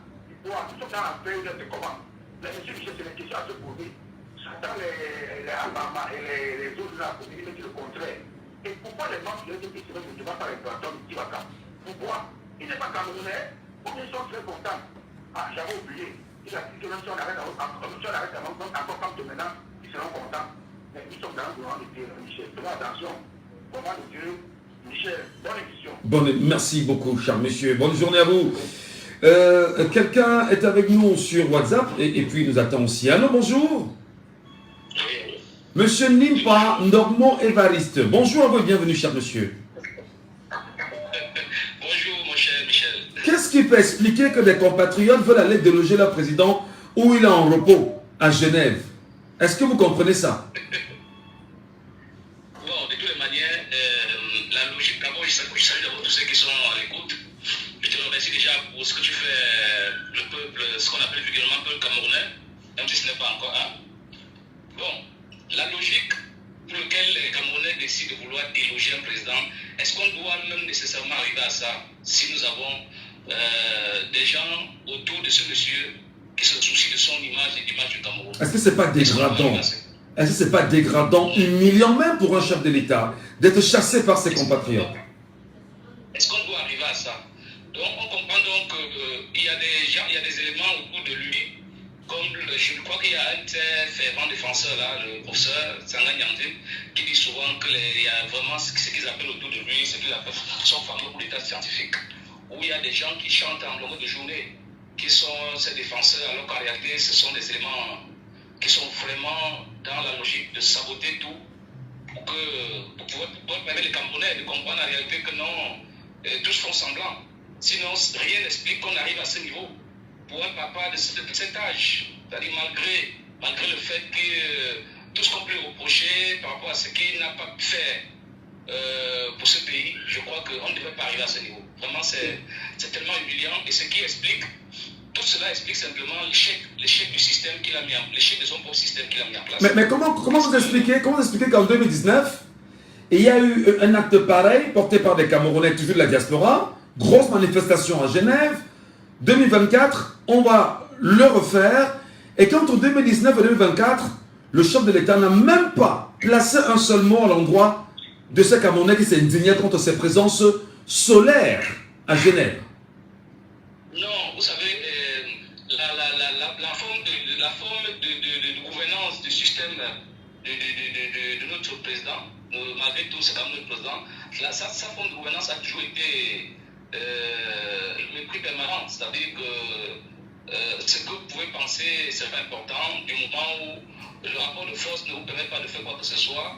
nous sommes dans la paix, c'est comment? Mais monsieur Michel, c'est une question à se poser. J'entends les Alabama et les autres là pour dire le contraire. Et pourquoi les membres de l'EDP ne demandent pas les plateaux de Tibaka? Pourquoi? Il n'est pas camerounais, ou bien ils sont très contents. Ah, j'avais oublié. Il a dit que même si on arrête encore comme de maintenant, ils seront contents. Mais nous sommes dans le courant de Dieu, Michel. Faisons attention. Courant de Dieu, Michel, bonne émission. Merci beaucoup, cher monsieur. Bonne journée à vous. Quelqu'un est avec nous sur WhatsApp et puis nous attend aussi. Allô, bonjour. Monsieur Nimpa Normand Évariste. Bonjour à vous et bienvenue, cher monsieur. Bonjour, mon cher Michel. Qu'est-ce qui peut expliquer que des compatriotes veulent aller déloger leur président où il est en repos, à Genève? Est-ce que vous comprenez ça? Bon, de toutes les manières, la logique, d'abord, je salue d'abord tous ceux qui sont à l'écoute. Je te remercie déjà pour ce que tu fais, le peuple, ce qu'on appelle vulgairement le peuple camerounais, même si ce n'est pas encore un. Bon, la logique pour laquelle les Camerounais décident de vouloir déloger un président, est-ce qu'on doit même nécessairement arriver à ça si nous avons des gens autour de ce monsieur qui se soucient de son image et de l'image du Cameroun? Est-ce que ce n'est pas dégradant? Est-ce que ce n'est pas dégradant, humiliant même pour un chef de l'État, d'être chassé par ses compatriotes? Est-ce qu'on doit arriver à ça? Donc on comprend donc qu'il y a des gens, il y a des éléments autour de lui, comme je crois qu'il y a un fervent défenseur là, le professeur Sangan Yandé, qui dit souvent qu'il y a vraiment ce qu'ils appellent autour de lui, ce qu'il appelle son fameux coup d'état scientifique, où il y a des gens qui chantent en longueur de journée, qui sont ces défenseurs, alors qu'en réalité ce sont des éléments qui sont vraiment dans la logique de saboter tout pour pouvoir permettre les Camerounais de comprendre en réalité que non, tous font semblant. Sinon, rien n'explique qu'on arrive à ce niveau pour un papa de cet âge. C'est-à-dire malgré le fait que tout ce qu'on peut lui reprocher par rapport à ce qu'il n'a pas pu faire pour ce pays, je crois qu'on ne devait pas arriver à ce niveau. Vraiment, c'est tellement humiliant. Et ce qui explique, tout cela explique simplement l'échec du système qu'il a mis en place, l'échec de son propre système qu'il a mis en place. Mais comment vous expliquez qu'en 2019, il y a eu un acte pareil porté par des Camerounais toujours de la diaspora, grosse manifestation à Genève, 2024, on va le refaire, et qu'entre 2019 et 2024, le chef de l'État n'a même pas placé un seul mot à l'endroit de ces Camerounais qui s'est indigné contre ses présences solaires à Genève. Non, vous savez, la forme de gouvernance du système de notre président, malgré tout, c'est quand même notre président, sa forme de gouvernance a toujours été le mépris permanent, c'est-à-dire que ce que vous pouvez penser, c'est pas important, du moment où le rapport de force ne vous permet pas de faire quoi que ce soit,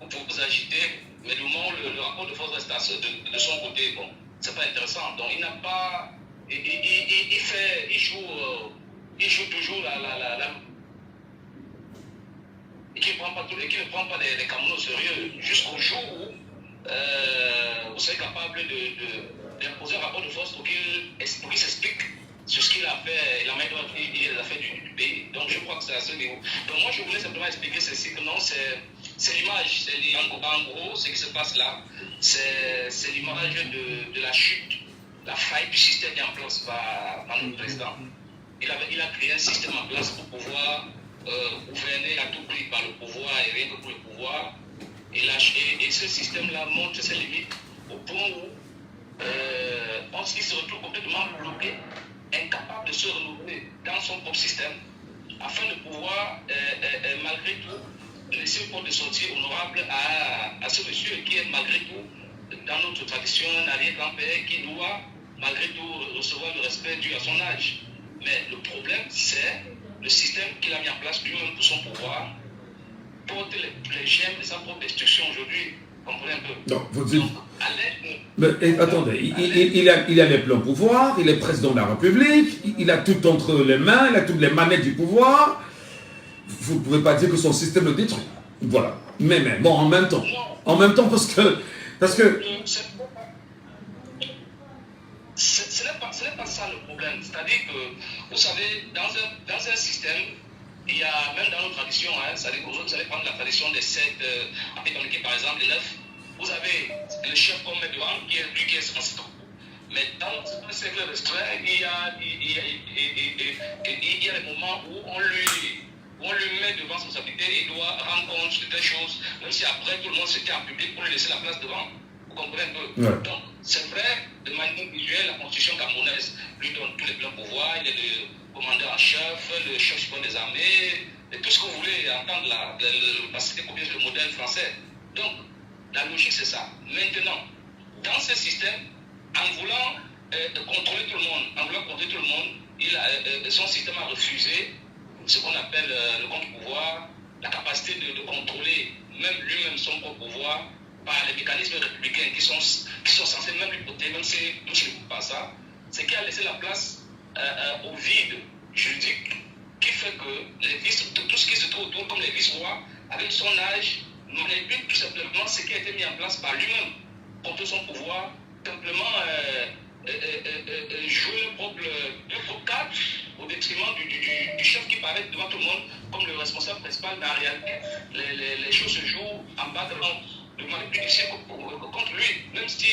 vous pouvez vous agiter, mais du moment où le rapport de force reste de son côté, bon, c'est pas intéressant. Donc il n'a pas, il joue toujours et qui ne prend pas les Camerounais au sérieux jusqu'au jour où vous serez capable d'imposer un rapport de force pour qu'il s'explique sur ce qu'il a fait et la manière dont il a fait du pays. Donc je crois que c'est à ce niveau. Donc moi je voulais simplement expliquer ceci, que non, c'est l'image, en gros ce qui se passe là, c'est l'image de la chute, la faille du système mis en place par notre président, il a créé un système en place pour pouvoir gouverner à tout prix par le pouvoir et rien que pour le pouvoir. Et ce système-là montre ses limites au point où il se retrouve complètement bloqué, incapable de se renouveler dans son propre système, afin de pouvoir, malgré tout, laisser une porte de sortie honorable à ce monsieur qui est malgré tout, dans notre tradition, un arrière-grand-père qui doit malgré tout recevoir le respect dû à son âge. Mais le problème, c'est le système qu'il a mis en place lui-même pour son pouvoir, porte les germes de sa propre destruction aujourd'hui. Vous comprenez un peu? Non, vous dites... Donc, à l'aide... Mais attendez, il a les pleins pouvoirs, il est président de la République, il a tout entre les mains, il a toutes les manettes du pouvoir. Vous ne pouvez pas dire que son système le détruit. Voilà. Mais bon, en même temps, parce que ce n'est pas ça le problème. C'est-à-dire que, vous savez, dans un système, il y a, même dans nos traditions, c'est-à-dire que vous allez prendre la tradition des sectes apécaniques, par exemple, les 9, vous avez le chef comme devant, qui est lui qui est censé. Mais dans un cercle restreint, il y a des moments où on lui met devant son responsabilité et il doit rendre compte de telles choses, même si après tout le monde se tient en public pour lui laisser la place devant. Vous comprenez un peu? Ouais. Donc, c'est vrai, de manière visuelle, la constitution camerounaise lui donne tous les pleins pouvoirs. Il est le commandeur en chef, le chef suprême des armées, et tout ce que vous voulez entendre là, parce que c'est copié sur le modèle français. Donc, la logique, c'est ça. Maintenant, dans ce système, en voulant contrôler tout le monde, son système a refusé ce qu'on appelle le contre-pouvoir, la capacité de contrôler lui-même son propre pouvoir par les mécanismes républicains qui sont censés même lui protéger, même si tout ne peut pas ça. C'est qui a laissé la place au vide juridique qui fait que tout ce qui se trouve autour, comme les vice-rois, avec son âge, manipule tout simplement ce qui a été mis en place par lui-même contre son pouvoir, simplement jouer le propre cadre au détriment du chef qui paraît devant tout le monde comme le responsable principal, mais en réalité, les choses se jouent en bas de manipulation contre lui, même si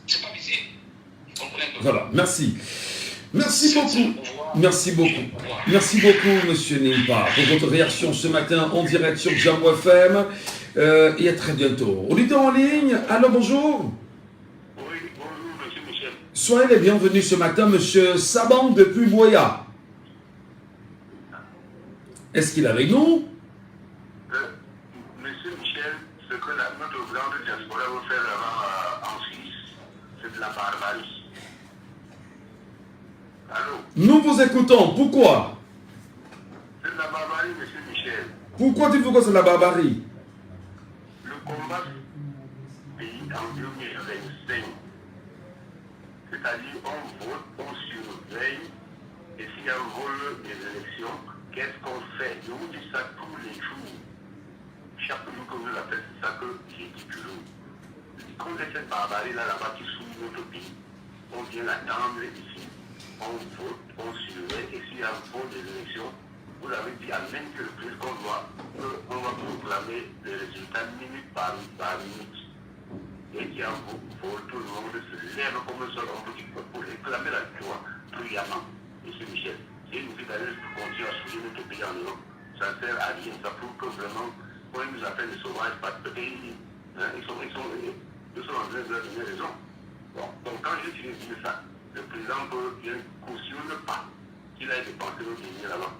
c'est pas visible. Vous comprenez un peu? voilà, merci. Merci beaucoup. Merci beaucoup. Merci beaucoup, monsieur Nimpa, pour votre réaction ce matin en direct sur Jambo FM. Et à très bientôt. Auditeur en ligne, allô, bonjour. Oui, bonjour, monsieur Michel. Soyez les bienvenus ce matin, monsieur Saban depuis Boya. Est-ce qu'il est avec nous? Monsieur Michel, ce que notre grande diaspora veut faire là-bas en Suisse, c'est de la barbarie. Allô? Nous vous écoutons. Pourquoi? C'est de la barbarie, monsieur Michel. Pourquoi dites-vous que c'est de la barbarie? Le combat pays en 2025, c'est-à-dire on vote, on surveille, et s'il y a un vol des élections, qu'est-ce qu'on fait? Je vous dis ça tous les jours. Chaque jour que vous appelez, c'est ça que j'ai dit toujours. Quand il y a cette barbarie-là, là-bas qui souille notre pays, on vient l'attendre ici. On vote, on surveille, et s'il y a un vote des élections, vous avez dit à même que le plus qu'on doit, on va proclamer les résultats minute par minute. Et qu'il y a un vote, tout le monde se lève comme un seul homme pour réclamer la victoire bruyamment. Monsieur Michel, c'est une vie d'aller continuer à souiller notre pays en Europe. Ça ne sert à rien, ça prouve que vraiment, quand ils nous appellent des sauvages, parce que ils sont en train de leur donner raison. Bon, donc quand je dis ça, le président ne cautionne pas qu'il ait dépensé le denier là-bas.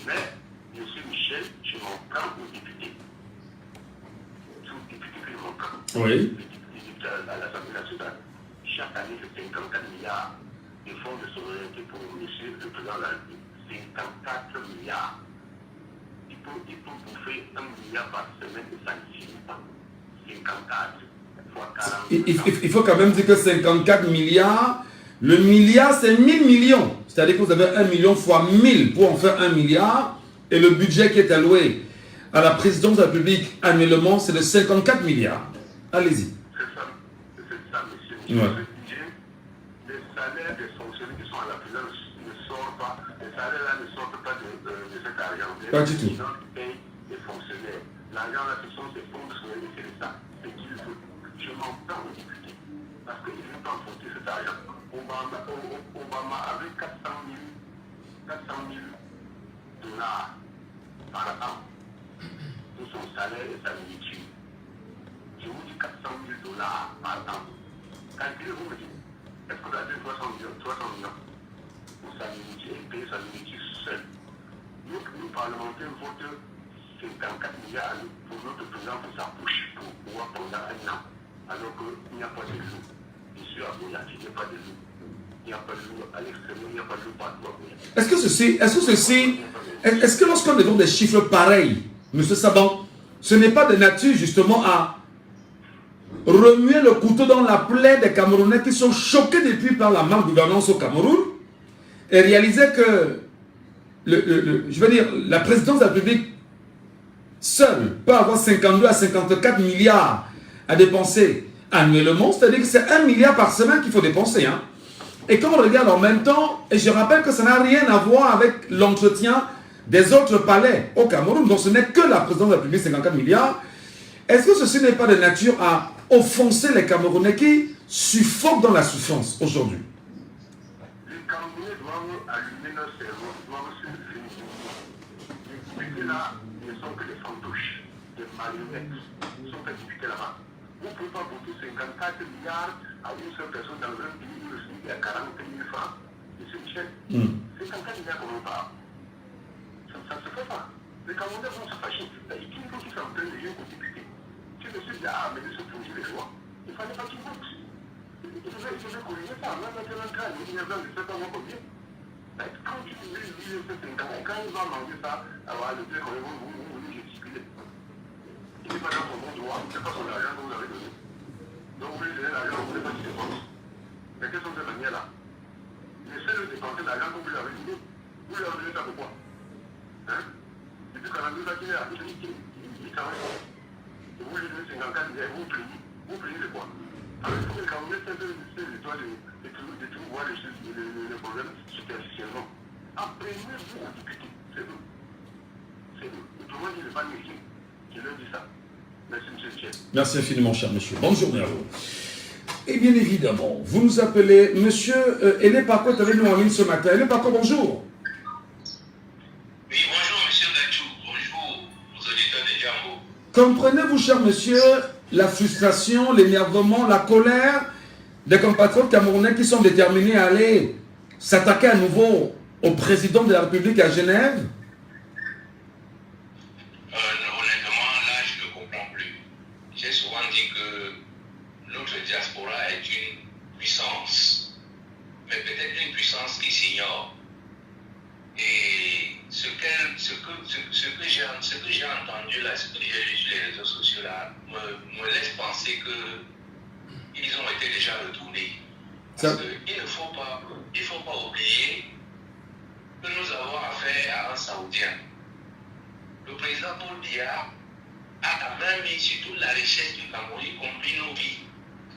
Mais, M. Michel, je m'en prends aux députés. Tout député que je m'en prends. Oui. Les députés à l'Assemblée nationale. Chaque année, c'est 54 milliards de fonds de souveraineté pour M. le président de la République. 54 milliards. Il peut bouffer 1 milliard par semaine et ça ne finit pas. 54 fois 40. Il faut quand même dire que 54 milliards, le milliard c'est 1000 millions. C'est-à-dire que vous avez 1 million fois 1000 pour en faire 1 milliard. Et le budget qui est alloué à la présidence de la République annuellement, c'est de 54 milliards. Allez-y. C'est ça, monsieur. Ouais. Ce budget, les salaires des fonctionnaires qui sont à la présidence ne sortent pas. Les salaires-là ne sortent pas de cet argent. Pas du tout. Les gens qui payent les fonctionnaires. L'argent là, ce sont ces fonds de souveraineté, c'est ça. C'est qu'il faut. Je m'entends aux députés. Parce qu'ils ne veulent pas emprunter cet argent. Obama avait 400 000 dollars par an pour son salaire et sa nourriture. Je vous dis 400 000 dollars par an. Calculez-vous, me dites, est-ce que vous avez 300 millions pour sa nourriture et payer sa nourriture seul? Nous parlementaires votons 54 milliards pour notre président pour sa bouche, pour pouvoir pendant un an, alors qu'il n'y a pas de l'eau. Ici à Boya, il n'y a pas de l'eau. Il n'y a pas de l'eau à l'extrême, il n'y a pas de l'eau partout à Boya. Est-ce que lorsqu'on développe des chiffres pareils, M. Saban, ce n'est pas de nature justement à remuer le couteau dans la plaie des Camerounais qui sont choqués depuis par la malgouvernance au Cameroun et réaliser que je veux dire, la présidence de la République seule peut avoir 52 à 54 milliards à dépenser annuellement, c'est-à-dire que c'est 1 milliard par semaine qu'il faut dépenser. Hein. Et quand on regarde en même temps, et je rappelle que ça n'a rien à voir avec l'entretien des autres palais au Cameroun, donc ce n'est que la présidence de la République, 54 milliards, est-ce que ceci n'est pas de nature à offenser les Camerounais qui suffoquent dans la souffrance aujourd'hui? Les Camerounais doivent allumer leur cerveau, doivent se lever. Les députés là ne sont que des fantoches, des marionnettes. Ils sont députés là-bas. Vous ne pouvez pas voter 54 milliards à une seule personne dans un pays où le SMIC est à 40 000 francs. Monsieur Michel, 54 milliards qu'on parle. Ça ne se fait pas. Les Camerounais vont se fâcher. Il faut qu'ils s'en prennent les yeux aux députés. Si le monsieur a amené ce projet de loi, il ne fallait pas qu'il vote. Il devait corriger ça. Même maintenant, quand il y a besoin de faire comment combien. Quand tu veux vivre ce 5 ans, quand il va manger ça, alors le dire qu'on vous gesticuler. Il n'est pas dans son bon droit, ce n'est pas son argent que vous avez donné. Donc vous lui donnez l'argent, vous ne voulez pas qu'il dépense. Mais quelles sont ces manières-là? Laissez de dépenser l'argent que vous lui avez donné. Vous lui avez donné ça pourquoi? Hein? Depuis 42 ans qu'il est là, il travaille. Vous lui donnez 54 milliards, vous plaignez de quoi? Alors il faut que les Camerounais de tout voir les problèmes superficiellement. Apprenez-vous aux députés, c'est nous. C'est nous. Autrement dit, le pas métier qui leur dit ça. Merci, M. Michel. Merci infiniment, cher monsieur. Bonne journée à vous. Et bien évidemment, vous nous appelez monsieur Hélène Paco est avec nous en ligne ce matin. Hélène Paco, bonjour. Oui, bonjour, monsieur Gachou. Bonjour aux auditeurs de Django. Comprenez-vous, cher monsieur, la frustration, l'énervement, la colère des compatriotes camerounais qui sont déterminés à aller s'attaquer à nouveau au président de la République à Genève? Honnêtement, là, je ne comprends plus. J'ai souvent dit que notre diaspora est une puissance, mais peut-être une puissance qui s'ignore. Et ce que j'ai entendu là, ce que j'ai lu sur les réseaux sociaux là, me laisse penser qu'ils ont été déjà retournés. Parce qu'il ne faut pas oublier que nous avons affaire à un Saoudien. Le président Paul Biya a la main mise sur toute la richesse du Cameroun, y compris nos vies.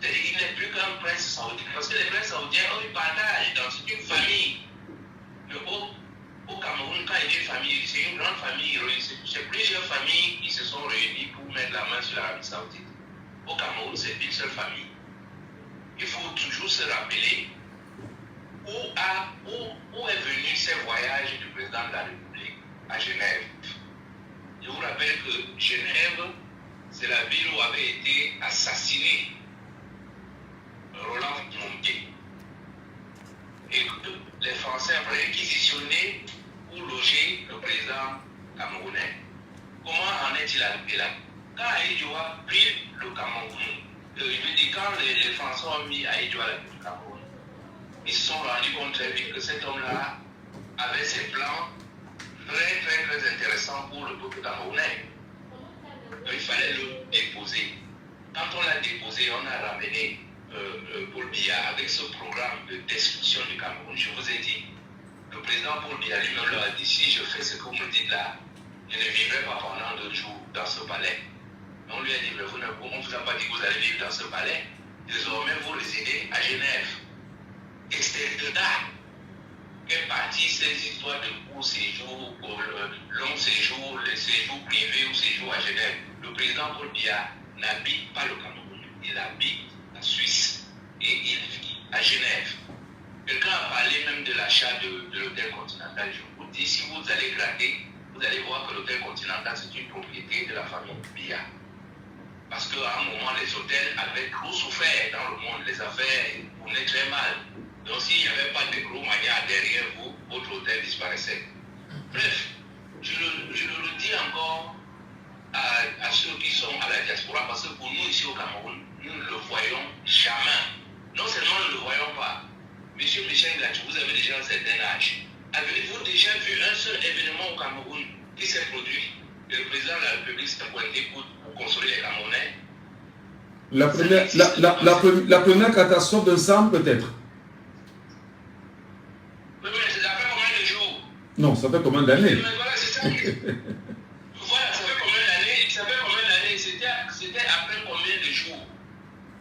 C'est-à-dire qu'il n'est plus qu'un prince saoudien. Parce que les princes saoudiens, eux, ils partagent dans une famille. Mais au Cameroun, quand il dit famille, c'est une grande famille. C'est plusieurs familles qui se sont réunies pour mettre la main sur l'Arabie Saoudite. Au Cameroun, c'est une seule famille. Il faut toujours se rappeler où est venu ces voyages du président de la République à Genève. Je vous rappelle que Genève, c'est la ville où avait été assassiné Roland Mongué. Et que les Français avaient réquisitionné pour loger le président camerounais. Comment en est-il arrivé là? Quand Aïdjo a pris le Cameroun, je veux dire, quand les Français ont mis Aïdjo à la tête du Cameroun, ils se sont rendus compte très vite que cet homme-là avait ses plans très intéressants pour le peuple camerounais. Il fallait le déposer. Quand on l'a déposé, on a ramené Paul Biya avec ce programme de destruction du Cameroun. Je vous ai dit, le président Paul Biya lui-même leur a dit, si je fais ce que vous me dites là, je ne vivrai pas pendant 2 jours dans ce palais. On lui a dit, mais on ne vous a pas dit que vous allez vivre dans ce palais. Désormais, vous résidez à Genève. Et c'est de là qu'est partie ces histoires de court séjour, long séjour, les séjours privés ou séjours à Genève. Le président Paul Biya n'habite pas le Cameroun, il habite la Suisse et il vit à Genève. Quelqu'un a parlé même de l'achat de l'hôtel Continental. Je vous dis, si vous allez gratter, vous allez voir que l'hôtel Continental, c'est une propriété de la famille Biya. Parce qu'à un moment, les hôtels avaient trop souffert dans le monde. Les affaires tournaient très mal. Donc, s'il n'y avait pas de gros manières derrière vous, votre hôtel disparaissait. Bref, je le redis encore à ceux qui sont à la diaspora, parce que pour nous, ici au Cameroun, nous ne le voyons jamais. Non seulement nous ne le voyons pas. Monsieur Michel Glatchou, vous avez déjà un certain âge. Avez-vous déjà vu un seul événement au Cameroun qui s'est produit? Le président de la République s'est pointé pour consoler les Camerounais. La première catastrophe d'un SAM, peut-être. Oui, mais ça fait combien de jours? Non, ça fait combien d'années? Voilà, c'est ça. Voilà, ça fait combien d'années? Ça fait combien d'années? C'était après combien de jours?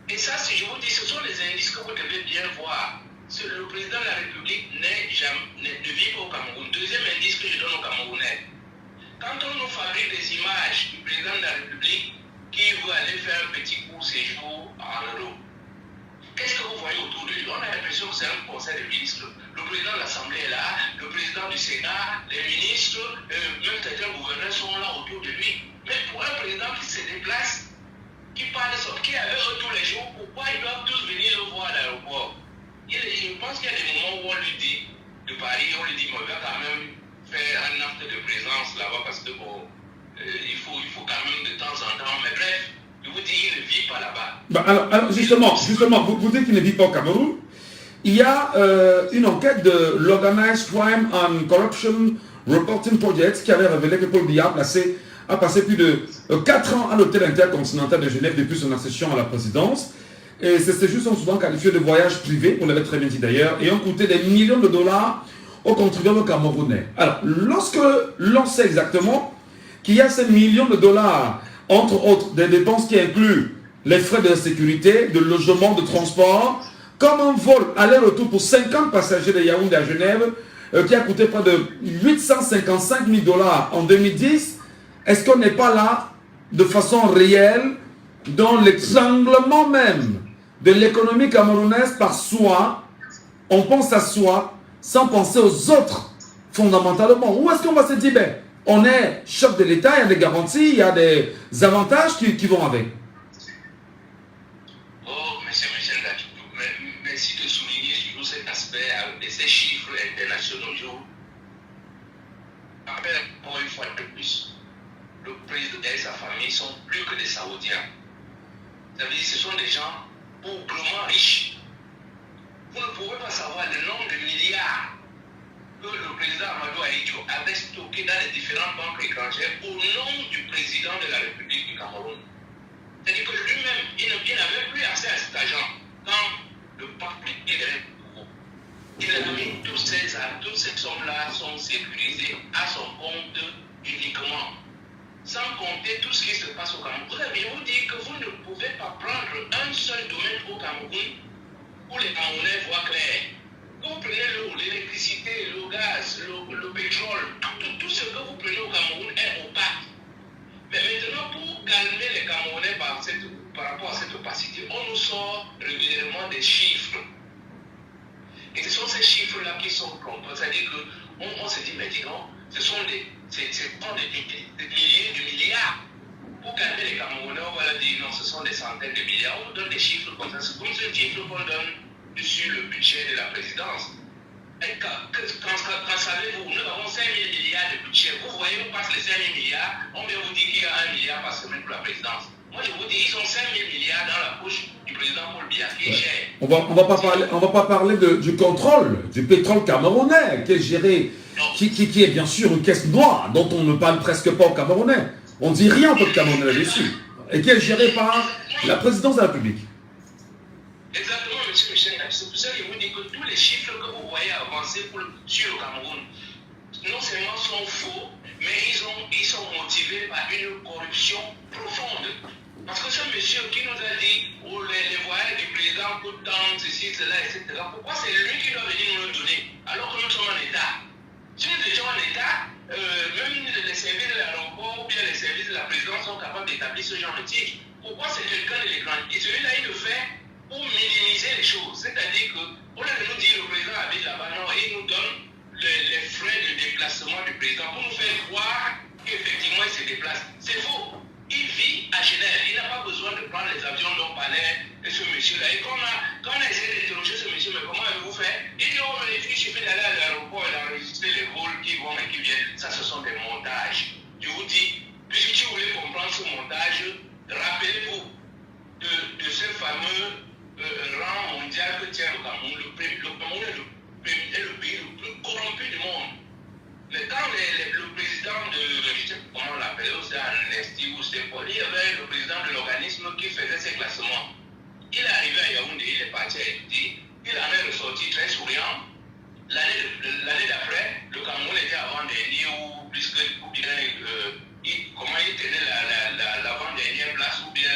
Et ça, si je vous dis, ce sont les indices que vous devez bien voir. Le président de la République ne vit pas au Cameroun. Deuxième indice que je donne aux Camerounais. Quand on nous fabrique des images du président de la République qui veut aller faire un petit court séjour en Europe, qu'est-ce que vous voyez autour de lui? On a l'impression que c'est un conseil de ministres. Le président de l'Assemblée est là, le président du Sénat, les ministres, même certains gouverneurs sont là autour de lui. Mais pour un président qui se déplace, qui parle qui est avec eux tous les jours, pourquoi ils doivent tous venir le voir à l'aéroport? Je pense qu'il y a des moments où on lui dit de Paris, on lui dit, mais on va quand même faire un acte de présence là-bas parce que bon, il faut quand même de temps en temps, mais bref, je vous dis, il ne vit pas là-bas. Bah alors justement, vous dites qu'il ne vit pas au Cameroun. Il y a une enquête de l'Organized Crime and Corruption Reporting Project qui avait révélé que Paul Biya a passé plus de 4 ans à l'hôtel intercontinental de Genève depuis son accession à la présidence. Et ces séjours sont souvent qualifiés de voyages privés, on l'avait très bien dit d'ailleurs, et ont coûté des millions de dollars aux contribuables camerounais. Alors, lorsque l'on sait exactement qu'il y a ces millions de dollars, entre autres des dépenses qui incluent les frais de sécurité, de logement, de transport, comme un vol aller-retour pour 50 passagers de Yaoundé à Genève, qui a coûté près de 855 000 dollars en 2010, est-ce qu'on n'est pas là de façon réelle dans l'étranglement même de l'économie camerounaise par soi? On pense à soi sans penser aux autres fondamentalement. Où est-ce qu'on va se dire, ben, on est chef de l'État, il y a des garanties, il y a des avantages qui vont avec. Oh, monsieur Michel Glatchou, merci de souligner surtout cet aspect de ces chiffres internationaux. Je rappelle encore une fois de plus, le président et sa famille sont plus que des Saoudiens. Ça veut dire que ce sont des gens pauvrement riches. Vous ne pouvez pas savoir le nombre de milliards que le président Amadou Ahidjo avait stocké dans les différentes banques étrangères au nom du président de la République du Cameroun. C'est-à-dire que lui-même, il n'avait plus accès à cet argent quand le parti est nouveau. Il a mis toutes ces sommes-là sont sécurisées à son compte uniquement. Sans compter tout ce qui se passe au Cameroun. Vous avez vous dit que vous ne pouvez pas prendre un seul domaine au Cameroun où les Camerounais voient clair. Vous prenez l'eau, l'électricité, le gaz, le pétrole, tout ce que vous prenez au Cameroun est opaque. Mais maintenant, pour calmer les Camerounais par rapport à cette opacité, on nous sort régulièrement des chiffres. Et ce sont ces chiffres-là qui sont trompeurs. C'est-à-dire qu'on se dit, mais dis donc, ce sont des milliers de milliards. Pour calmer les Camerounais, on va leur dire non, ce sont des centaines de milliards. On donne des chiffres comme ça. C'est comme ce chiffre qu'on donne sur le budget de la présidence. Et quand savez-vous, nous avons 5 000 milliards de budget. Vous voyez, on passe les 5 000 milliards, on vient vous dire qu'il y a 1 milliard par semaine pour la présidence. Moi, je vous dis, ils ont 5 000 milliards dans la poche du président Paul Biya qui est cher. On va pas parler du contrôle du pétrole camerounais qui est géré, qui est bien sûr une caisse noire dont on ne parle presque pas aux Camerounais. On ne dit rien au peuple camerounais là-dessus. Et qui est géré par la présidence de la République. Exactement, monsieur Michel. C'est pour ça que je vous dis que tous les chiffres que vous voyez avancer sur le Cameroun, non seulement sont faux, mais ils sont motivés par une corruption profonde. Parce que ce monsieur qui nous a dit oh, les voyages du président coûtent tant, ceci, cela, etc. Pourquoi c'est lui qui doit venir nous le donner alors que nous sommes en État? Si nous étions en État, même les services de l'aéroport ou bien les services de la présidence sont capables d'établir ce genre de titre. Pourquoi c'est quelqu'un de l'étranger? Et celui-là, il le fait pour minimiser les choses. C'est-à-dire que, au lieu de nous dire le président habite là-bas, non, il nous donne les frais de déplacement du président pour nous faire croire qu'effectivement il se déplace. C'est faux. Il vit à Genève. Il n'a pas besoin de prendre les avions dont parlait ce monsieur-là. Et quand on a essayé d'interroger ce monsieur, mais comment avez-vous fait? Il dit, oh, mais il suffit d'aller à l'aéroport et d'enregistrer les vols qui vont et qui viennent. Ça, ce sont des montages. Je vous dis, puisque si vous voulez comprendre ce montage, rappelez-vous de ce fameux rang mondial que tient le Cameroun. Le Cameroun est le pays le plus corrompu du monde. Mais quand le président de, je sais pas comment on l'appelait, c'est Amnesty ou c'est quoi, il y avait le président de l'organisme qui faisait ses classements. Il est arrivé à Yaoundé, il est parti à Yaoundé, il en est ressorti très souriant. L'année d'après, le Cameroun était avant-dernier ou plus que, ou bien, comment il tenait l'avant-dernière place ou bien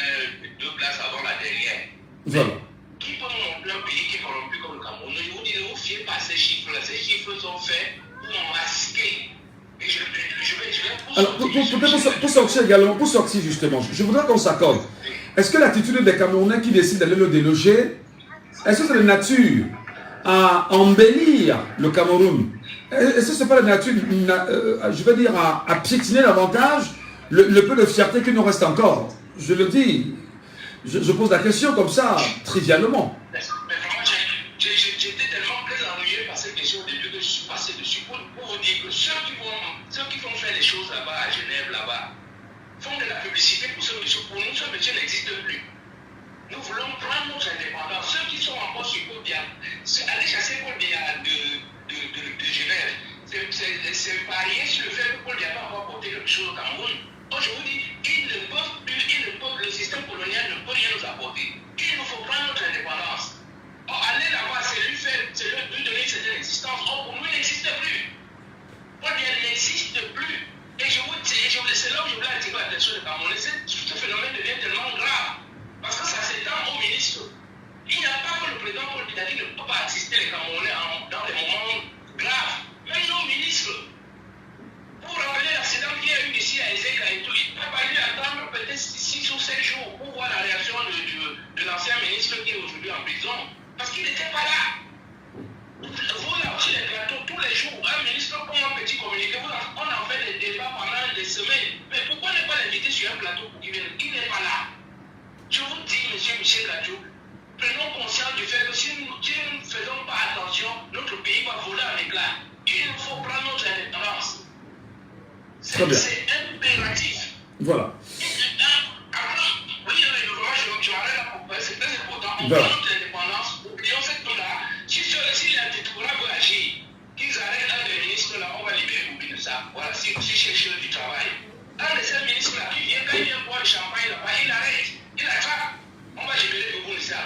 2 places avant la dernière. Voilà. Qui peut nous montrer un pays qui est corrompu comme le Cameroun? Je vous dis, ne vous fiez pas à ces chiffres-là. Ces chiffres sont faits pour masquer. Et je vais Alors, pour sortir également, pour sortir justement, je voudrais qu'on s'accorde. Est-ce que l'attitude des Camerounais qui décident d'aller le déloger, est-ce que c'est de nature à embellir le Cameroun? Est-ce que ce n'est pas de nature, je veux dire, à piétiner davantage le peu de fierté qu'il nous reste encore? Je le dis, je pose la question comme ça, trivialement. Mais vraiment, j'étais tellement très ennuyé par cette question au début que je suis passé dessus pour vous dire que ceux qui vont faire les choses là-bas, à Genève, là-bas, font de la publicité pour ce monsieur. Pour nous, ce monsieur n'existe plus. Nous voulons prendre notre indépendance. Ceux qui sont encore sur Paul Biya, aller chasser Paul Biya de Genève, c'est parier sur le fait que Paul Biya va encore porter quelque chose au Cameroun. Moi, je vous dis, le système colonial ne peut rien nous apporter. Il nous faut prendre notre indépendance. Or, aller là-bas, c'est lui donner une certaine existence. Or, pour nous, il n'existe plus. Paul Biya n'existe plus. Et je vous dis, c'est là où je voulais attirer l'attention des Camerounais. Ce phénomène devient tellement grave. Parce que ça s'étend au ministre. Il n'y a pas que le président Paul Biya qui ne peut pas assister les Camerounais dans les moments graves. Même nos ministres. Pour rappeler l'accident qu'il y a eu ici à Ezeka et tout, il n'a pas fallu attendre peut-être 6 ou 7 jours pour voir la réaction de l'ancien ministre qui est aujourd'hui en prison. Parce qu'il n'était pas là. Vous lancez les plateaux tous les jours. Un ministre prend un petit communiqué. On en fait des débats pendant des semaines. Mais pourquoi ne pas l'inviter sur un plateau pour qu'il vienne? Il n'est pas là. Je vous dis, monsieur Michel Gadjo, prenons conscience du fait que si nous ne faisons pas attention, notre pays va voler en éclat. Il nous faut prendre notre indépendance. C'est impératif. Voilà. Oui, je m'arrête là pour c'est très important. On prend notre indépendance, oublions cette là. Si la Tétoura veut agir, qu'ils arrêtent un des ministres là, on va libérer Boubi de ça. Voilà, si cherche du travail. Un de ces ministres là, qui vient, quand il vient boire le champagne là-bas, il arrête, il attrape. On va libérer Boubi de ça.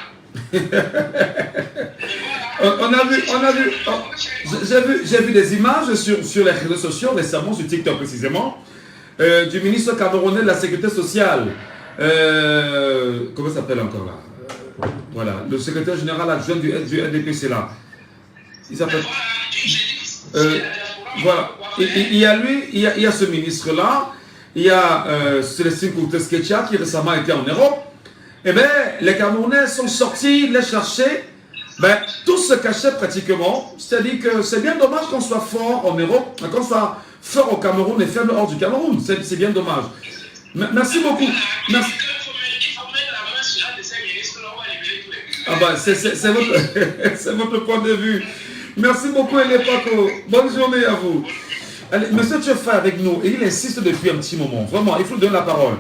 J'ai vu des images sur les réseaux sociaux récemment, sur TikTok précisément, du ministre camerounais de la Sécurité sociale. Comment s'appelle encore là? Voilà, le secrétaire général adjoint du NDPC là. Il s'appelle. Voilà. Il y a lui, il y a ce ministre là, il y a Célestine Koutesketia qui récemment était en Europe. Eh bien, les Camerounais sont sortis les chercher. Ben, tous se cachaient pratiquement. C'est-à-dire que c'est bien dommage qu'on soit fort en Europe, qu'on soit fort au Cameroun et faible hors du Cameroun. C'est bien dommage. Merci beaucoup. Merci. Ah ben, c'est votre point de vue. Merci beaucoup, Elepako. Bonne journée à vous. Allez, monsieur Tchefa avec nous, et il insiste depuis un petit moment. Vraiment, il faut lui donner la parole.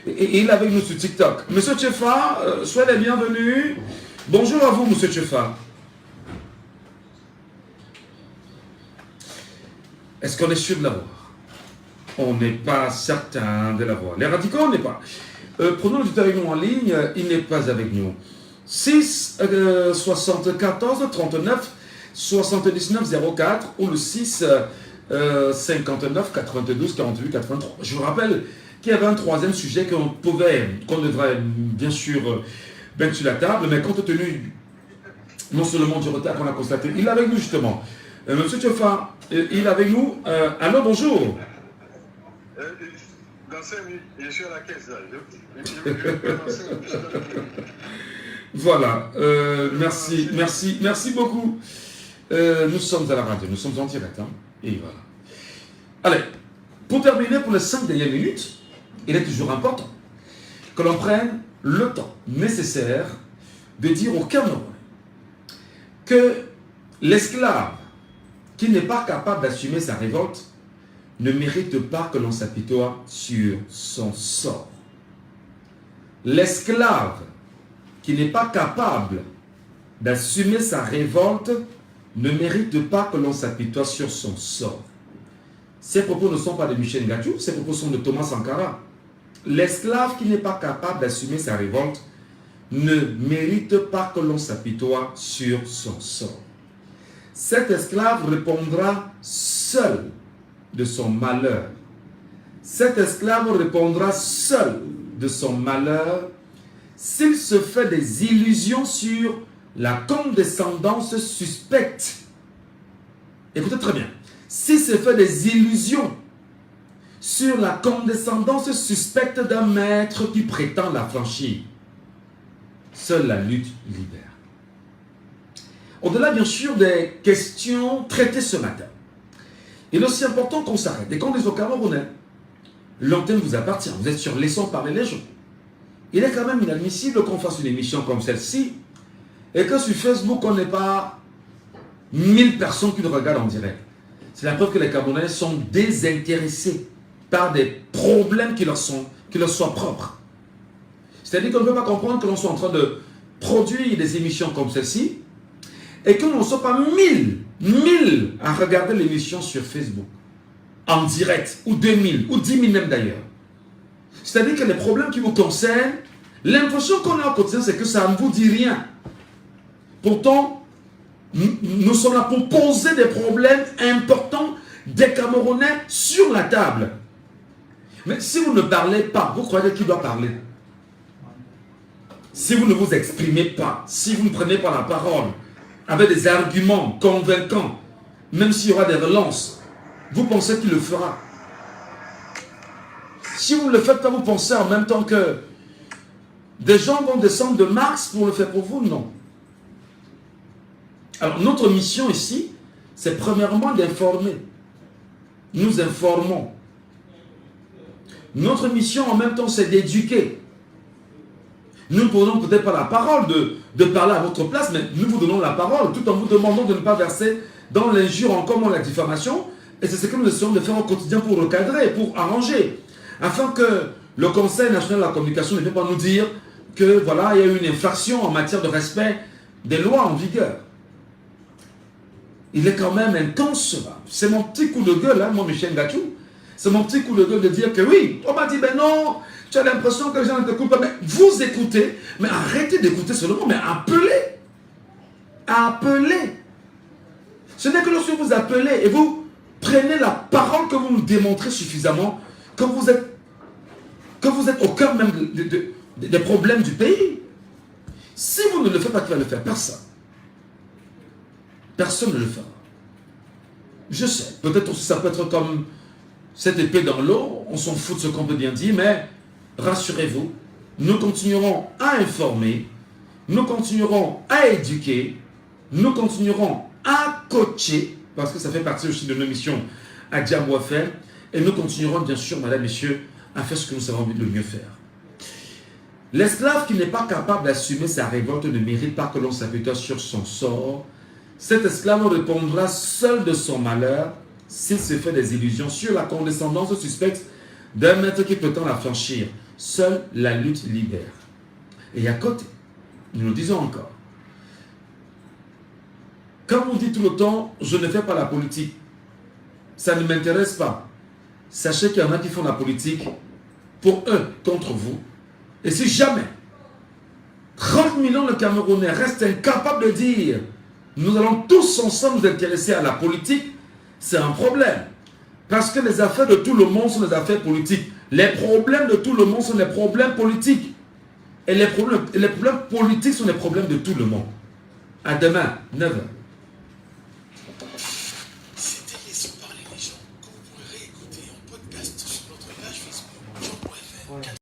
Et il est avec nous sur TikTok. Monsieur Tchefa, soyez les bienvenus. Bonjour à vous, monsieur Tchefa. Est-ce qu'on est sûr de l'avoir? On n'est pas certain de l'avoir. Les radicaux, on n'est pas. Prenons l'auditeur avec nous en ligne. Il n'est pas avec nous. 6 74 39 79 04 ou le 6 59 92 48 83. Je vous rappelle qu'il y avait un troisième sujet qu'on devrait bien sûr mettre sur la table, mais compte tenu non seulement du retard qu'on a constaté, il est avec nous justement. Monsieur Tchefa, il est avec nous. Allô, bonjour. Dans 5 minutes, je suis à la caisse là. Je vais lancer Voilà, merci beaucoup. Nous sommes à la radio, nous sommes en direct. Hein, et voilà. Allez, pour terminer, pour les 5 dernières minutes, il est toujours important que l'on prenne le temps nécessaire de dire au Cameroun que l'esclave qui n'est pas capable d'assumer sa révolte ne mérite pas que l'on s'apitoie sur son sort. L'esclave qui n'est pas capable d'assumer sa révolte ne mérite pas que l'on s'apitoie sur son sort. Ces propos ne sont pas de Michel Ngatou, ces propos sont de Thomas Sankara. L'esclave qui n'est pas capable d'assumer sa révolte ne mérite pas que l'on s'apitoie sur son sort. Cet esclave répondra seul de son malheur. Cet esclave répondra seul de son malheur s'il se fait des illusions sur la condescendance suspecte. Écoutez très bien. S'il se fait des illusions sur la condescendance suspecte d'un maître qui prétend l'affranchir, seule la lutte libère. Au-delà, bien sûr, des questions traitées ce matin, il est aussi important qu'on s'arrête et qu'on dise aux Camerounais, l'antenne vous appartient, vous êtes sur Laissons parler les gens. Il est quand même inadmissible qu'on fasse une émission comme celle-ci et que sur Facebook, on n'ait pas 1000 personnes qui nous regardent en direct. C'est la preuve que les Camerounais sont désintéressés par des problèmes qui leur soient propres. C'est-à-dire qu'on ne peut pas comprendre que l'on soit en train de produire des émissions comme celle-ci et que l'on ne soit pas 1000 à regarder l'émission sur Facebook en direct, ou 2000, ou 10 000 même d'ailleurs. C'est-à-dire que les problèmes qui vous concernent, l'impression qu'on a au quotidien, c'est que ça ne vous dit rien. Pourtant, nous sommes là pour poser des problèmes importants des Camerounais sur la table. Mais si vous ne parlez pas, vous croyez qui doit parler? Si vous ne vous exprimez pas, si vous ne prenez pas la parole avec des arguments convaincants, même s'il y aura des relances, vous pensez qu'il le fera? Si vous ne le faites pas, vous pensez en même temps que des gens vont descendre de Mars pour le faire pour vous? Non. Alors, notre mission ici, c'est premièrement d'informer. Nous informons. Notre mission, en même temps, c'est d'éduquer. Nous ne prenons peut-être pas la parole de parler à votre place, mais nous vous donnons la parole, tout en vous demandant de ne pas verser dans l'injure, en commun la diffamation. Et c'est ce que nous essayons de faire au quotidien pour recadrer, pour arranger, afin que le Conseil national de la communication ne vienne pas nous dire que, voilà, il y a eu une infraction en matière de respect des lois en vigueur. Il est quand même inconcevable. C'est mon petit coup de gueule, hein, moi, Michel Ngatou. C'est mon petit coup de gueule de dire que oui, on m'a dit, ben non, tu as l'impression que les gens ne t'écoutent pas. Mais vous écoutez, mais arrêtez d'écouter seulement, mais appelez. Appelez. Ce n'est que lorsque vous appelez et vous prenez la parole que vous nous démontrez suffisamment, que vous êtes au cœur même des problèmes du pays. Si vous ne le faites pas, qui va le faire? Personne. Personne ne le fera. Je sais, peut-être aussi ça peut être comme cette épée dans l'eau, on s'en fout de ce qu'on peut bien dire, mais rassurez-vous, nous continuerons à informer, nous continuerons à éduquer, nous continuerons à coacher, parce que ça fait partie aussi de nos missions à Diambo FM, et nous continuerons bien sûr, mesdames, messieurs, à faire ce que nous savons le mieux faire. L'esclave qui n'est pas capable d'assumer sa révolte ne mérite pas que l'on s'apitoie sur son sort. Cet esclave répondra seul de son malheur s'il se fait des illusions sur la condescendance suspecte d'un maître qui prétend l'affranchir. Seule la lutte libère. Et à côté, nous le disons encore, quand on dit tout le temps, je ne fais pas la politique, ça ne m'intéresse pas. Sachez qu'il y en a qui font la politique pour eux, contre vous. Et si jamais 30 millions de Camerounais restent incapables de dire nous allons tous ensemble nous intéresser à la politique, c'est un problème. Parce que les affaires de tout le monde sont des affaires politiques. Les problèmes de tout le monde sont des problèmes politiques. Et les problèmes politiques sont des problèmes de tout le monde. À demain, 9h.